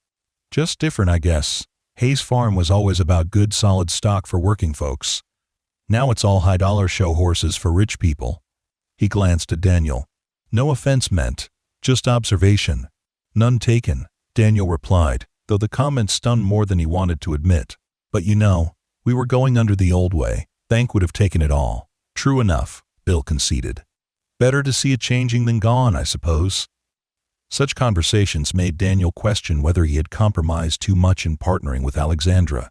"Just different, I guess. Hayes Farm was always about good, solid stock for working folks. Now it's all high-dollar show horses for rich people." He glanced at Daniel. "No offense meant, just observation." "None taken," Daniel replied, though the comment stung more than he wanted to admit. "But you know, we were going under the old way. Bank would have taken it all." "True enough," Bill conceded. "Better to see it changing than gone, I suppose." Such conversations made Daniel question whether he had compromised too much in partnering with Alexandra,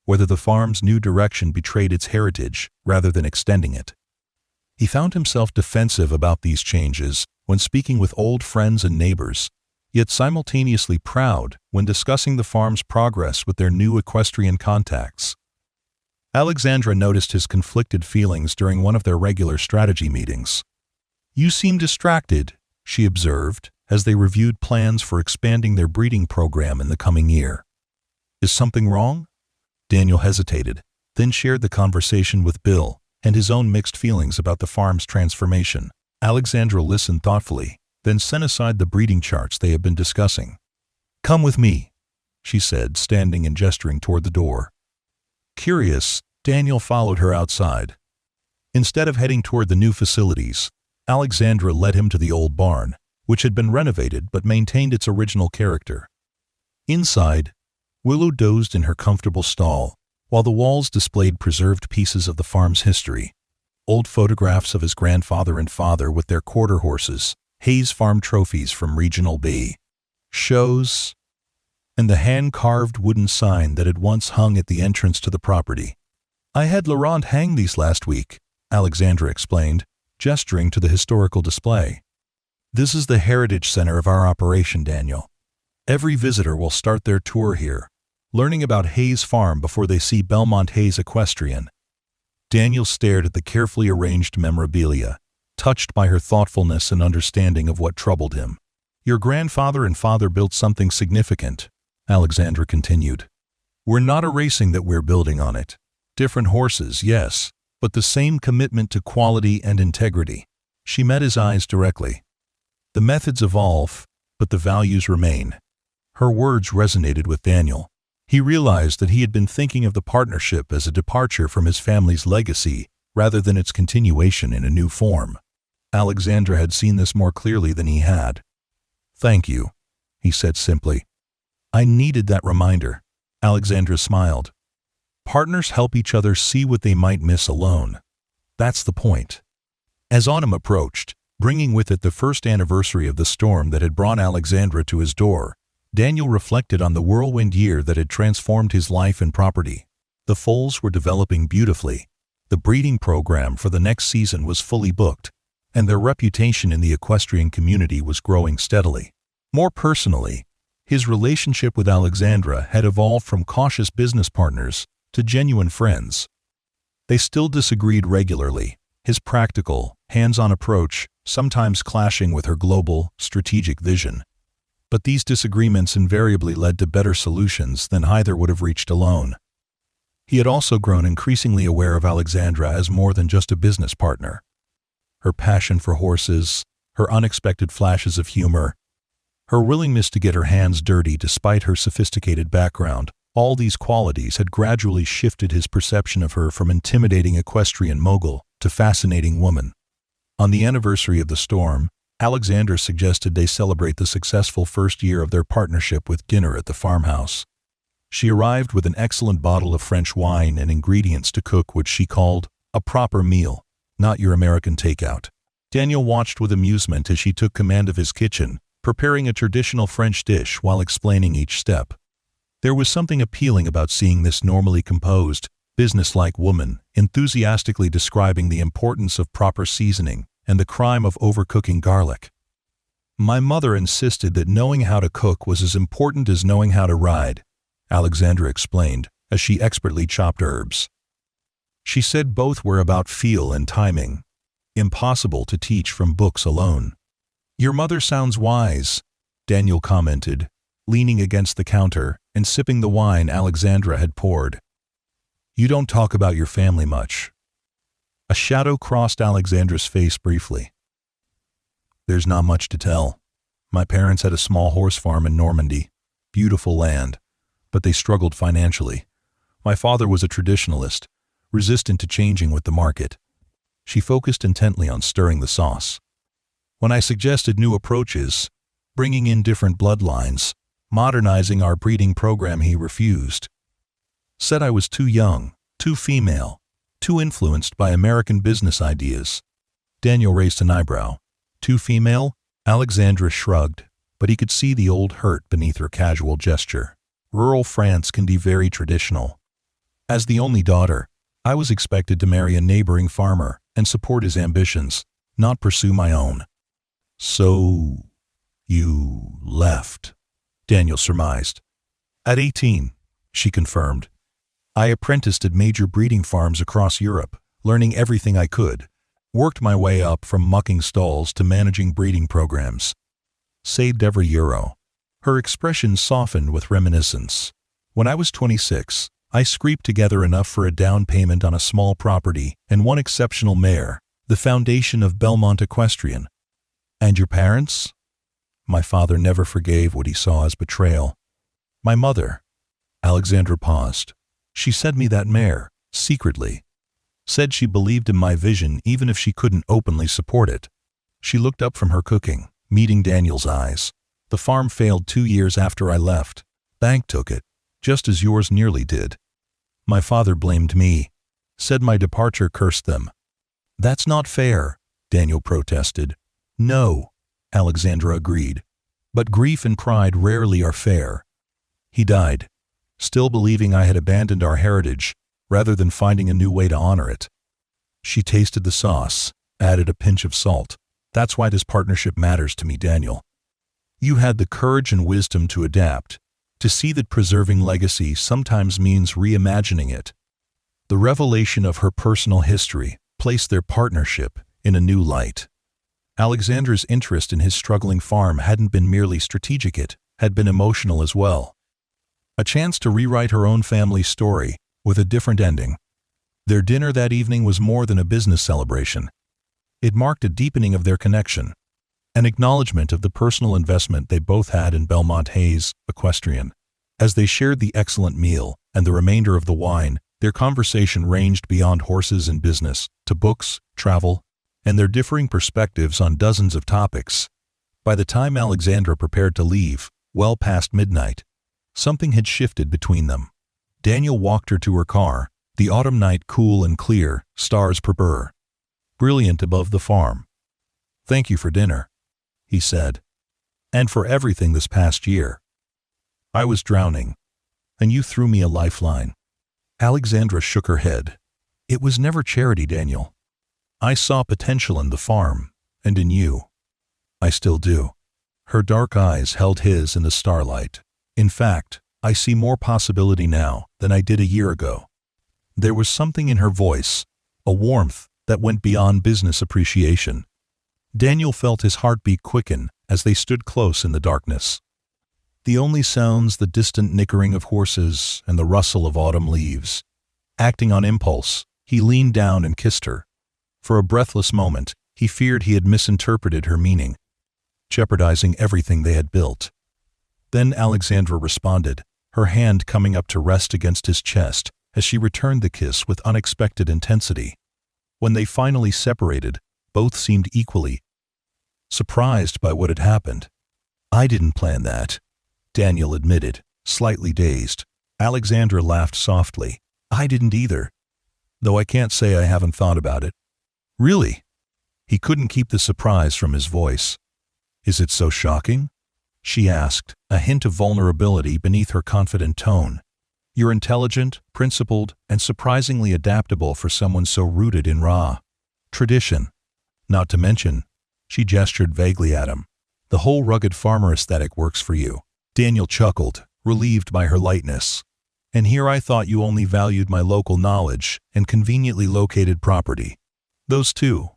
whether the farm's new direction betrayed its heritage rather than extending it. He found himself defensive about these changes when speaking with old friends and neighbors, yet simultaneously proud when discussing the farm's progress with their new equestrian contacts. Alexandra noticed his conflicted feelings during one of their regular strategy meetings. "You seem distracted," she observed, as they reviewed plans for expanding their breeding program in the coming year. "Is something wrong?" Daniel hesitated, then shared the conversation with Bill and his own mixed feelings about the farm's transformation. Alexandra listened thoughtfully, then set aside the breeding charts they had been discussing. "Come with me," she said, standing and gesturing toward the door. Curious, Daniel followed her outside. Instead of heading toward the new facilities, Alexandra led him to the old barn, which had been renovated but maintained its original character. Inside, Willow dozed in her comfortable stall, while the walls displayed preserved pieces of the farm's history. Old photographs of his grandfather and father with their quarter horses, Hayes Farm trophies from Regional B. shows, and the hand-carved wooden sign that had once hung at the entrance to the property. "I had Laurent hang these last week," Alexandra explained, gesturing to the historical display. "This is the heritage center of our operation, Daniel. Every visitor will start their tour here, learning about Hayes Farm before they see Belmont Hayes Equestrian." Daniel stared at the carefully arranged memorabilia, touched by her thoughtfulness and understanding of what troubled him. "Your grandfather and father built something significant," Alexandra continued. "We're not erasing that, we're building on it. Different horses, yes, but the same commitment to quality and integrity." She met his eyes directly. "The methods evolve, but the values remain." Her words resonated with Daniel. He realized that he had been thinking of the partnership as a departure from his family's legacy rather than its continuation in a new form. Alexandra had seen this more clearly than he had. "Thank you," he said simply. "I needed that reminder." Alexandra smiled. "Partners help each other see what they might miss alone. That's the point." As autumn approached, bringing with it the first anniversary of the storm that had brought Alexandra to his door, Daniel reflected on the whirlwind year that had transformed his life and property. The foals were developing beautifully, the breeding program for the next season was fully booked, and their reputation in the equestrian community was growing steadily. More personally, his relationship with Alexandra had evolved from cautious business partners to genuine friends. They still disagreed regularly, his practical, hands-on approach sometimes clashing with her global, strategic vision. But these disagreements invariably led to better solutions than either would have reached alone. He had also grown increasingly aware of Alexandra as more than just a business partner. Her passion for horses, her unexpected flashes of humor, her willingness to get her hands dirty despite her sophisticated background, all these qualities had gradually shifted his perception of her from intimidating equestrian mogul to fascinating woman. On the anniversary of the storm, Alexandra suggested they celebrate the successful first year of their partnership with dinner at the farmhouse. She arrived with an excellent bottle of French wine and ingredients to cook what she called a proper meal, not your American takeout. Daniel watched with amusement as she took command of his kitchen, preparing a traditional French dish while explaining each step. There was something appealing about seeing this normally composed, businesslike woman enthusiastically describing the importance of proper seasoning and the crime of overcooking garlic. "My mother insisted that knowing how to cook was as important as knowing how to ride," Alexandra explained as she expertly chopped herbs. "She said both were about feel and timing. Impossible to teach from books alone." "Your mother sounds wise," Daniel commented, leaning against the counter and sipping the wine Alexandra had poured. "You don't talk about your family much." A shadow crossed Alexandra's face briefly. "There's not much to tell. My parents had a small horse farm in Normandy, beautiful land, but they struggled financially. My father was a traditionalist, resistant to changing with the market." She focused intently on stirring the sauce. "When I suggested new approaches, bringing in different bloodlines, modernizing our breeding program, he refused. Said I was too young, too female, too influenced by American business ideas." Daniel raised an eyebrow. "Too female?" Alexandra shrugged, but he could see the old hurt beneath her casual gesture. "Rural France can be very traditional. As the only daughter, I was expected to marry a neighboring farmer and support his ambitions, not pursue my own." "So you left," Daniel surmised. "At 18, she confirmed. "I apprenticed at major breeding farms across Europe, learning everything I could. Worked my way up from mucking stalls to managing breeding programs. Saved every euro." Her expression softened with reminiscence. "When I was 26, I scraped together enough for a down payment on a small property and one exceptional mare, the foundation of Belmont Equestrian." "And your parents?" "My father never forgave what he saw as betrayal. My mother," Alexandra paused. "She sent me that mare, secretly. Said she believed in my vision even if she couldn't openly support it." She looked up from her cooking, meeting Daniel's eyes. "The farm failed 2 years after I left. Bank took it, just as yours nearly did. My father blamed me. Said my departure cursed them." "That's not fair," Daniel protested. "No," Alexandra agreed. But grief and pride rarely are fair. He died, still believing I had abandoned our heritage, rather than finding a new way to honor it. She tasted the sauce, added a pinch of salt. That's why this partnership matters to me, Daniel. You had the courage and wisdom to adapt, to see that preserving legacy sometimes means reimagining it. The revelation of her personal history placed their partnership in a new light. Alexandra's interest in his struggling farm hadn't been merely strategic, it had been emotional as well. A chance to rewrite her own family story with a different ending. Their dinner that evening was more than a business celebration. It marked a deepening of their connection, an acknowledgement of the personal investment they both had in Belmont Hayes Equestrian. As they shared the excellent meal and the remainder of the wine, their conversation ranged beyond horses and business to books, travel, and their differing perspectives on dozens of topics. By the time Alexandra prepared to leave, well past midnight, something had shifted between them. Daniel walked her to her car, the autumn night cool and clear, stars per burr, brilliant above the farm. "Thank you for dinner," he said, "and for everything this past year. I was drowning, and you threw me a lifeline." Alexandra shook her head. "It was never charity, Daniel. I saw potential in the farm, and in you. I still do." Her dark eyes held his in the starlight. "In fact, I see more possibility now than I did a year ago." There was something in her voice, a warmth that went beyond business appreciation. Daniel felt his heartbeat quicken as they stood close in the darkness. The only sounds the distant nickering of horses and the rustle of autumn leaves. Acting on impulse, he leaned down and kissed her. For a breathless moment, he feared he had misinterpreted her meaning, jeopardizing everything they had built. Then Alexandra responded, her hand coming up to rest against his chest as she returned the kiss with unexpected intensity. When they finally separated, both seemed equally surprised by what had happened. "I didn't plan that," Daniel admitted, slightly dazed. Alexandra laughed softly. "I didn't either, though I can't say I haven't thought about it." "Really?" He couldn't keep the surprise from his voice. "Is it so shocking?" she asked, a hint of vulnerability beneath her confident tone. "You're intelligent, principled, and surprisingly adaptable for someone so rooted in raw tradition. Not to mention," she gestured vaguely at him, "the whole rugged farmer aesthetic works for you." Daniel chuckled, relieved by her lightness. "And here I thought you only valued my local knowledge and conveniently located property." "Those too,"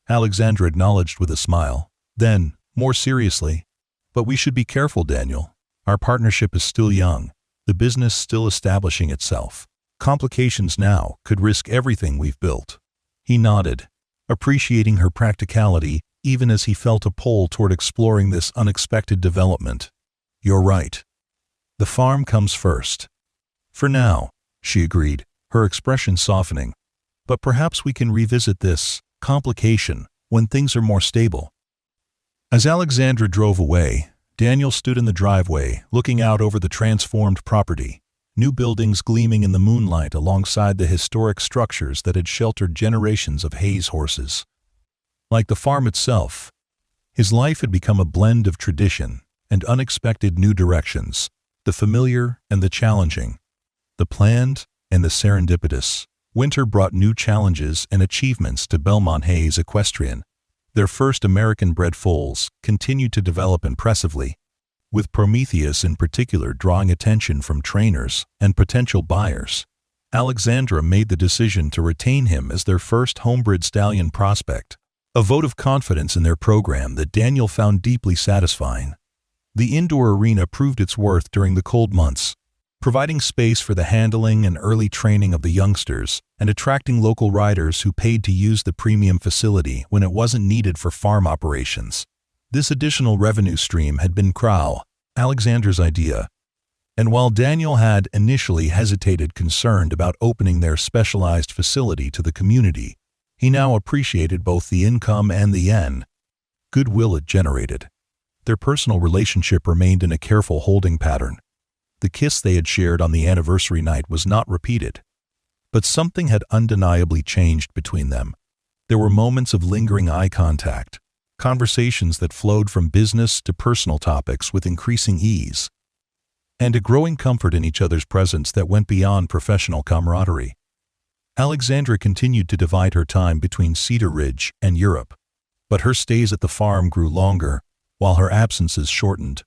Alexandra acknowledged with a smile. Then, more seriously, "But we should be careful, Daniel. Our partnership is still young, the business still establishing itself. Complications now could risk everything we've built." He nodded, appreciating her practicality even as he felt a pull toward exploring this unexpected development. "You're right. The farm comes first." "For now," she agreed, her expression softening. "But perhaps we can revisit this complication when things are more stable." As Alexandra drove away, Daniel stood in the driveway, looking out over the transformed property, new buildings gleaming in the moonlight alongside the historic structures that had sheltered generations of Hayes horses. Like the farm itself, his life had become a blend of tradition and unexpected new directions, the familiar and the challenging, the planned and the serendipitous. Winter brought new challenges and achievements to Belmont Hayes Equestrian. Their first American-bred foals continued to develop impressively, with Prometheus in particular drawing attention from trainers and potential buyers. Alexandra made the decision to retain him as their first homebred stallion prospect, a vote of confidence in their program that Daniel found deeply satisfying. The indoor arena proved its worth during the cold months, providing space for the handling and early training of the youngsters and attracting local riders who paid to use the premium facility when it wasn't needed for farm operations. This additional revenue stream had been Alexandra's idea, and while Daniel had initially concerned about opening their specialized facility to the community, he now appreciated both the income and the goodwill it generated. Their personal relationship remained in a careful holding pattern. The kiss they had shared on the anniversary night was not repeated, but something had undeniably changed between them. There were moments of lingering eye contact, conversations that flowed from business to personal topics with increasing ease, and a growing comfort in each other's presence that went beyond professional camaraderie. Alexandra continued to divide her time between Cedar Ridge and Europe, but her stays at the farm grew longer, while her absences shortened.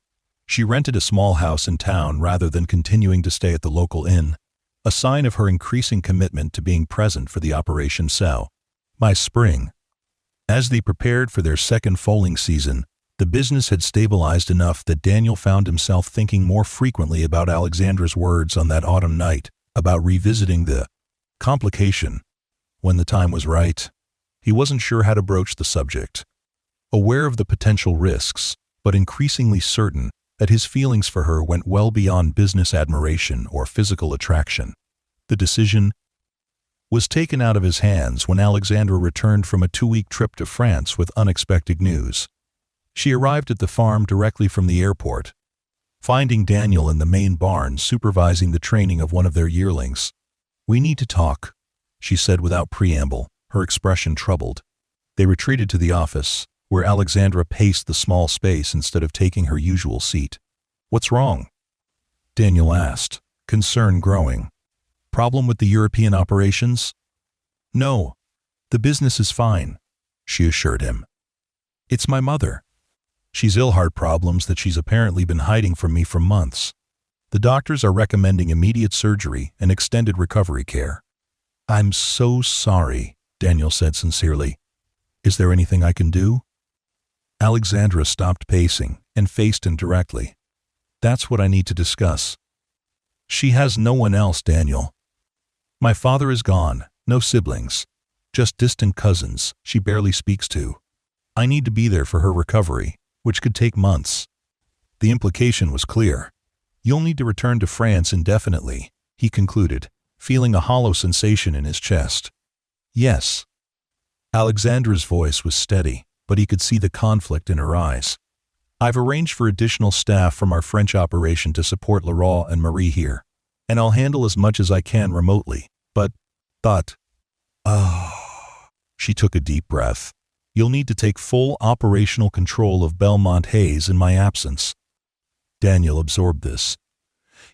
She rented a small house in town rather than continuing to stay at the local inn, a sign of her increasing commitment to being present for the Operation Sow. By spring, as they prepared for their second foaling season, the business had stabilized enough that Daniel found himself thinking more frequently about Alexandra's words on that autumn night, about revisiting the complication when the time was right. He wasn't sure how to broach the subject, aware of the potential risks, but increasingly certain that his feelings for her went well beyond business admiration or physical attraction. The decision was taken out of his hands when Alexandra returned from a 2-week trip to France with unexpected news. She arrived at the farm directly from the airport, finding Daniel in the main barn supervising the training of one of their yearlings. "We need to talk," she said without preamble, her expression troubled. They retreated to the office, where Alexandra paced the small space instead of taking her usual seat. "What's wrong?" Daniel asked, concern growing. "Problem with the European operations?" "No, the business is fine," she assured him. "It's my mother. She's ill, heart problems that she's apparently been hiding from me for months. The doctors are recommending immediate surgery and extended recovery care." "I'm so sorry," Daniel said sincerely. "Is there anything I can do?" Alexandra stopped pacing and faced him directly. "That's what I need to discuss." "She has no one else, Daniel. My father is gone, no siblings, just distant cousins she barely speaks to. I need to be there for her recovery, which could take months." The implication was clear. "You'll need to return to France indefinitely," he concluded, feeling a hollow sensation in his chest. "Yes." Alexandra's voice was steady, but he could see the conflict in her eyes. "I've arranged for additional staff from our French operation to support Laurent and Marie here, and I'll handle as much as I can remotely, but, she took a deep breath. "You'll need to take full operational control of Belmont Hayes in my absence." Daniel absorbed this.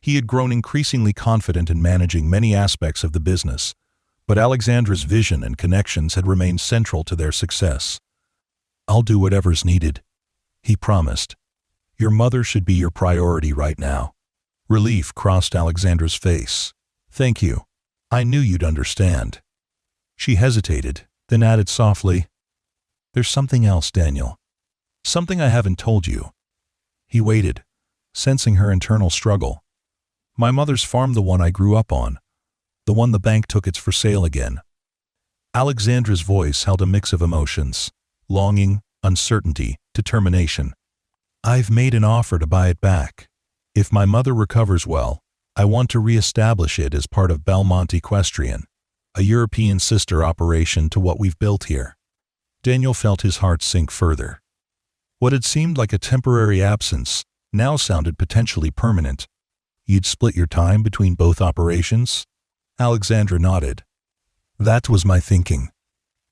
He had grown increasingly confident in managing many aspects of the business, but Alexandra's vision and connections had remained central to their success. "I'll do whatever's needed," he promised. "Your mother should be your priority right now." Relief crossed Alexandra's face. "Thank you. I knew you'd understand." She hesitated, then added softly, "There's something else, Daniel. Something I haven't told you." He waited, sensing her internal struggle. "My mother's farm, the one I grew up on. The one the bank took, it's for sale again." Alexandra's voice held a mix of emotions: longing, uncertainty, determination. "I've made an offer to buy it back. If my mother recovers well, I want to re-establish it as part of Belmont Equestrian, a European sister operation to what we've built here." Daniel felt his heart sink further. What had seemed like a temporary absence now sounded potentially permanent. "You'd split your time between both operations?" Alexandra nodded. "That was my thinking.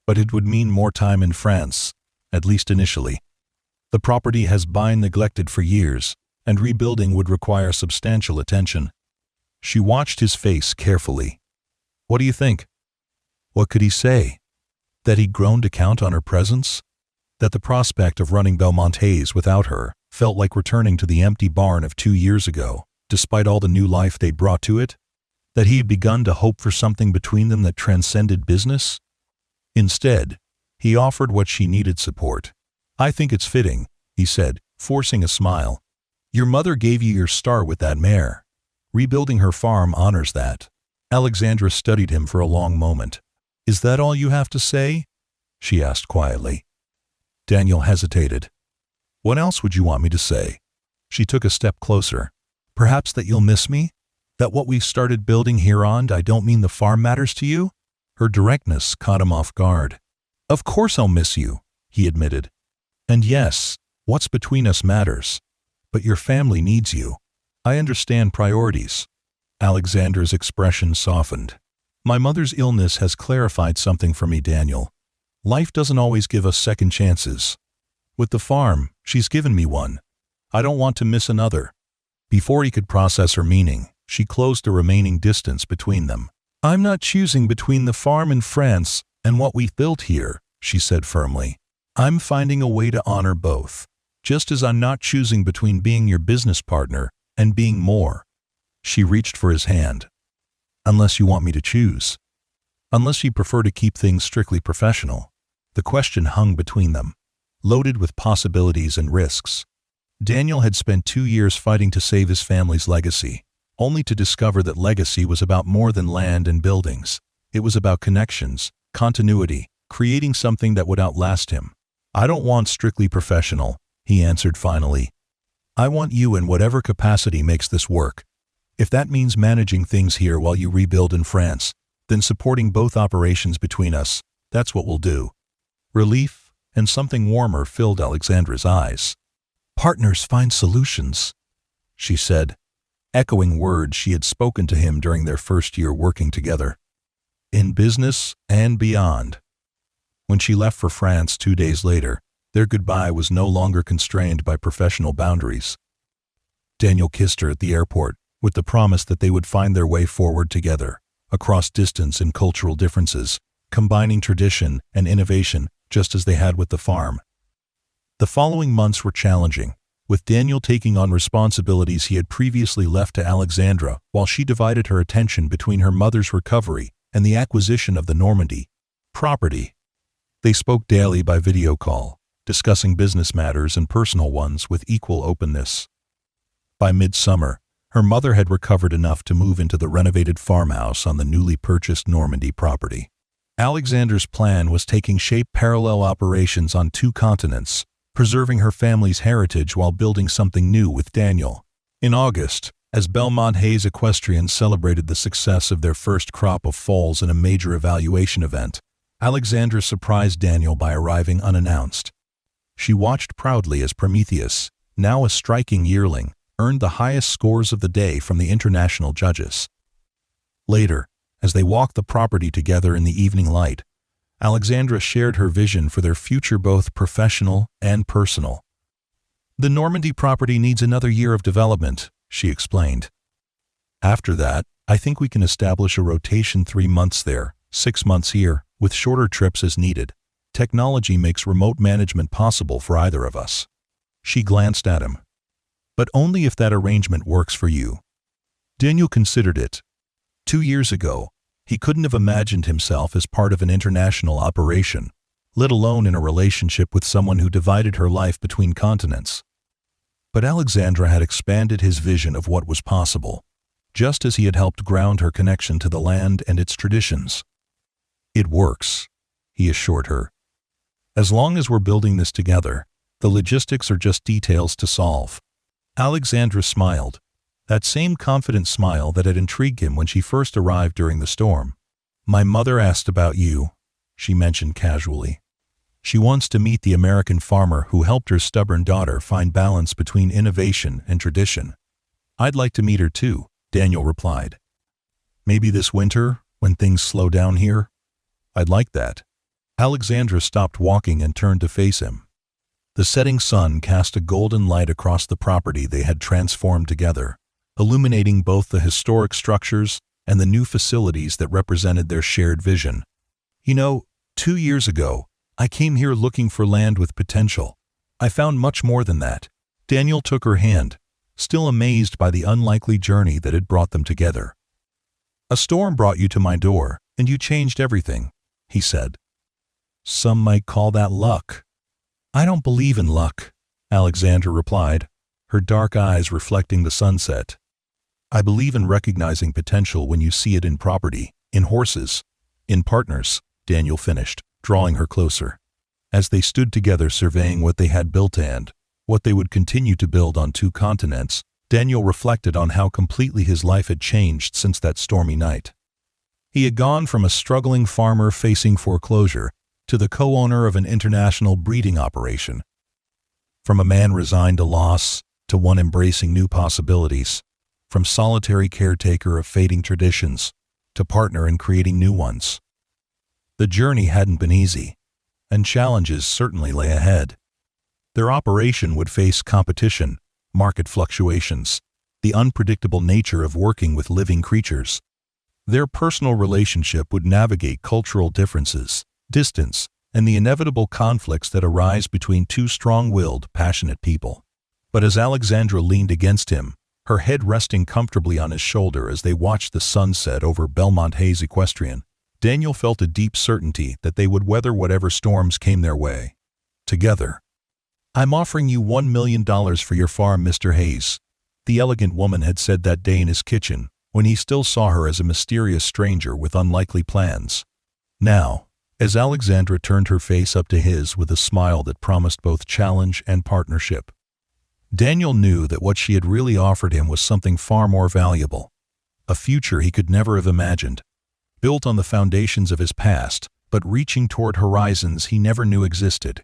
But it would mean more time in France, at least initially. The property has been neglected for years, and rebuilding would require substantial attention." She watched his face carefully. "What do you think?" What could he say? That he'd grown to count on her presence? That the prospect of running Belmont Hayes without her felt like returning to the empty barn of 2 years ago, despite all the new life they'd brought to it? That he had begun to hope for something between them that transcended business? Instead, he offered what she needed: support. "I think it's fitting," he said, forcing a smile. "Your mother gave you your start with that mare. Rebuilding her farm honors that." Alexandra studied him for a long moment. "Is that all you have to say?" she asked quietly. Daniel hesitated. "What else would you want me to say?" She took a step closer. "Perhaps that you'll miss me? That what we started building here on, I don't mean the farm, matters to you?" Her directness caught him off guard. "Of course I'll miss you," he admitted. "And yes, what's between us matters. But your family needs you. I understand priorities." Alexandra's expression softened. "My mother's illness has clarified something for me, Daniel. Life doesn't always give us second chances. With the farm, she's given me one. I don't want to miss another." Before he could process her meaning, she closed the remaining distance between them. "I'm not choosing between the farm in France and what we've built here," she said firmly. "I'm finding a way to honor both, just as I'm not choosing between being your business partner and being more." She reached for his hand. "Unless you want me to choose. Unless you prefer to keep things strictly professional." The question hung between them, loaded with possibilities and risks. Daniel had spent 2 years fighting to save his family's legacy, only to discover that legacy was about more than land and buildings. It was about connections, continuity, creating something that would outlast him. "I don't want strictly professional," he answered finally. "I want you in whatever capacity makes this work. If that means managing things here while you rebuild in France, then supporting both operations between us, that's what we'll do." Relief and something warmer filled Alexandra's eyes. "Partners find solutions," she said, echoing words she had spoken to him during their first year working together. In business and beyond. When she left for France 2 days later, their goodbye was no longer constrained by professional boundaries. Daniel kissed her at the airport, with the promise that they would find their way forward together, across distance and cultural differences, combining tradition and innovation just as they had with the farm. The following months were challenging, with Daniel taking on responsibilities he had previously left to Alexandra while she divided her attention between her mother's recovery and the acquisition of the Normandy property. They spoke daily by video call, discussing business matters and personal ones with equal openness. By midsummer, her mother had recovered enough to move into the renovated farmhouse on the newly purchased Normandy property. Alexandra's plan was taking shape: parallel operations on 2 continents, preserving her family's heritage while building something new with Daniel. In August, as Belmont Hayes equestrians celebrated the success of their first crop of foals in a major evaluation event, Alexandra surprised Daniel by arriving unannounced. She watched proudly as Prometheus, now a striking yearling, earned the highest scores of the day from the international judges. Later, as they walked the property together in the evening light, Alexandra shared her vision for their future, both professional and personal. "The Normandy property needs another year of development," she explained. "After that, I think we can establish a rotation: 3 months there, 6 months here, with shorter trips as needed. Technology makes remote management possible for either of us." She glanced at him. "But only if that arrangement works for you." Daniel considered it. 2 years ago, he couldn't have imagined himself as part of an international operation, let alone in a relationship with someone who divided her life between continents. But Alexandra had expanded his vision of what was possible, just as he had helped ground her connection to the land and its traditions. "It works," he assured her. "As long as we're building this together, the logistics are just details to solve." Alexandra smiled, that same confident smile that had intrigued him when she first arrived during the storm. "My mother asked about you," she mentioned casually. "She wants to meet the American farmer who helped her stubborn daughter find balance between innovation and tradition." "I'd like to meet her too," Daniel replied. "Maybe this winter, when things slow down here?" "I'd like that." Alexandra stopped walking and turned to face him. The setting sun cast a golden light across the property they had transformed together, illuminating both the historic structures and the new facilities that represented their shared vision. "You know, 2 years ago, I came here looking for land with potential. I found much more than that." Daniel took her hand, still amazed by the unlikely journey that had brought them together. "A storm brought you to my door, and you changed everything," he said. "Some might call that luck." "I don't believe in luck," Alexandra replied, her dark eyes reflecting the sunset. "I believe in recognizing potential when you see it in property, in horses, in partners," Daniel finished, drawing her closer. As they stood together surveying what they had built and what they would continue to build on 2 continents, Daniel reflected on how completely his life had changed since that stormy night. He had gone from a struggling farmer facing foreclosure to the co-owner of an international breeding operation. From a man resigned to loss to one embracing new possibilities. From solitary caretaker of fading traditions to partner in creating new ones. The journey hadn't been easy, and challenges certainly lay ahead. Their operation would face competition, market fluctuations, the unpredictable nature of working with living creatures. Their personal relationship would navigate cultural differences, distance, and the inevitable conflicts that arise between two strong-willed, passionate people. But as Alexandra leaned against him, her head resting comfortably on his shoulder as they watched the sunset over Belmont Hayes Equestrian, Daniel felt a deep certainty that they would weather whatever storms came their way. Together. "I'm offering you $1 million for your farm, Mr. Hayes," the elegant woman had said that day in his kitchen, when he still saw her as a mysterious stranger with unlikely plans. Now, as Alexandra turned her face up to his with a smile that promised both challenge and partnership, Daniel knew that what she had really offered him was something far more valuable. A future he could never have imagined, built on the foundations of his past, but reaching toward horizons he never knew existed.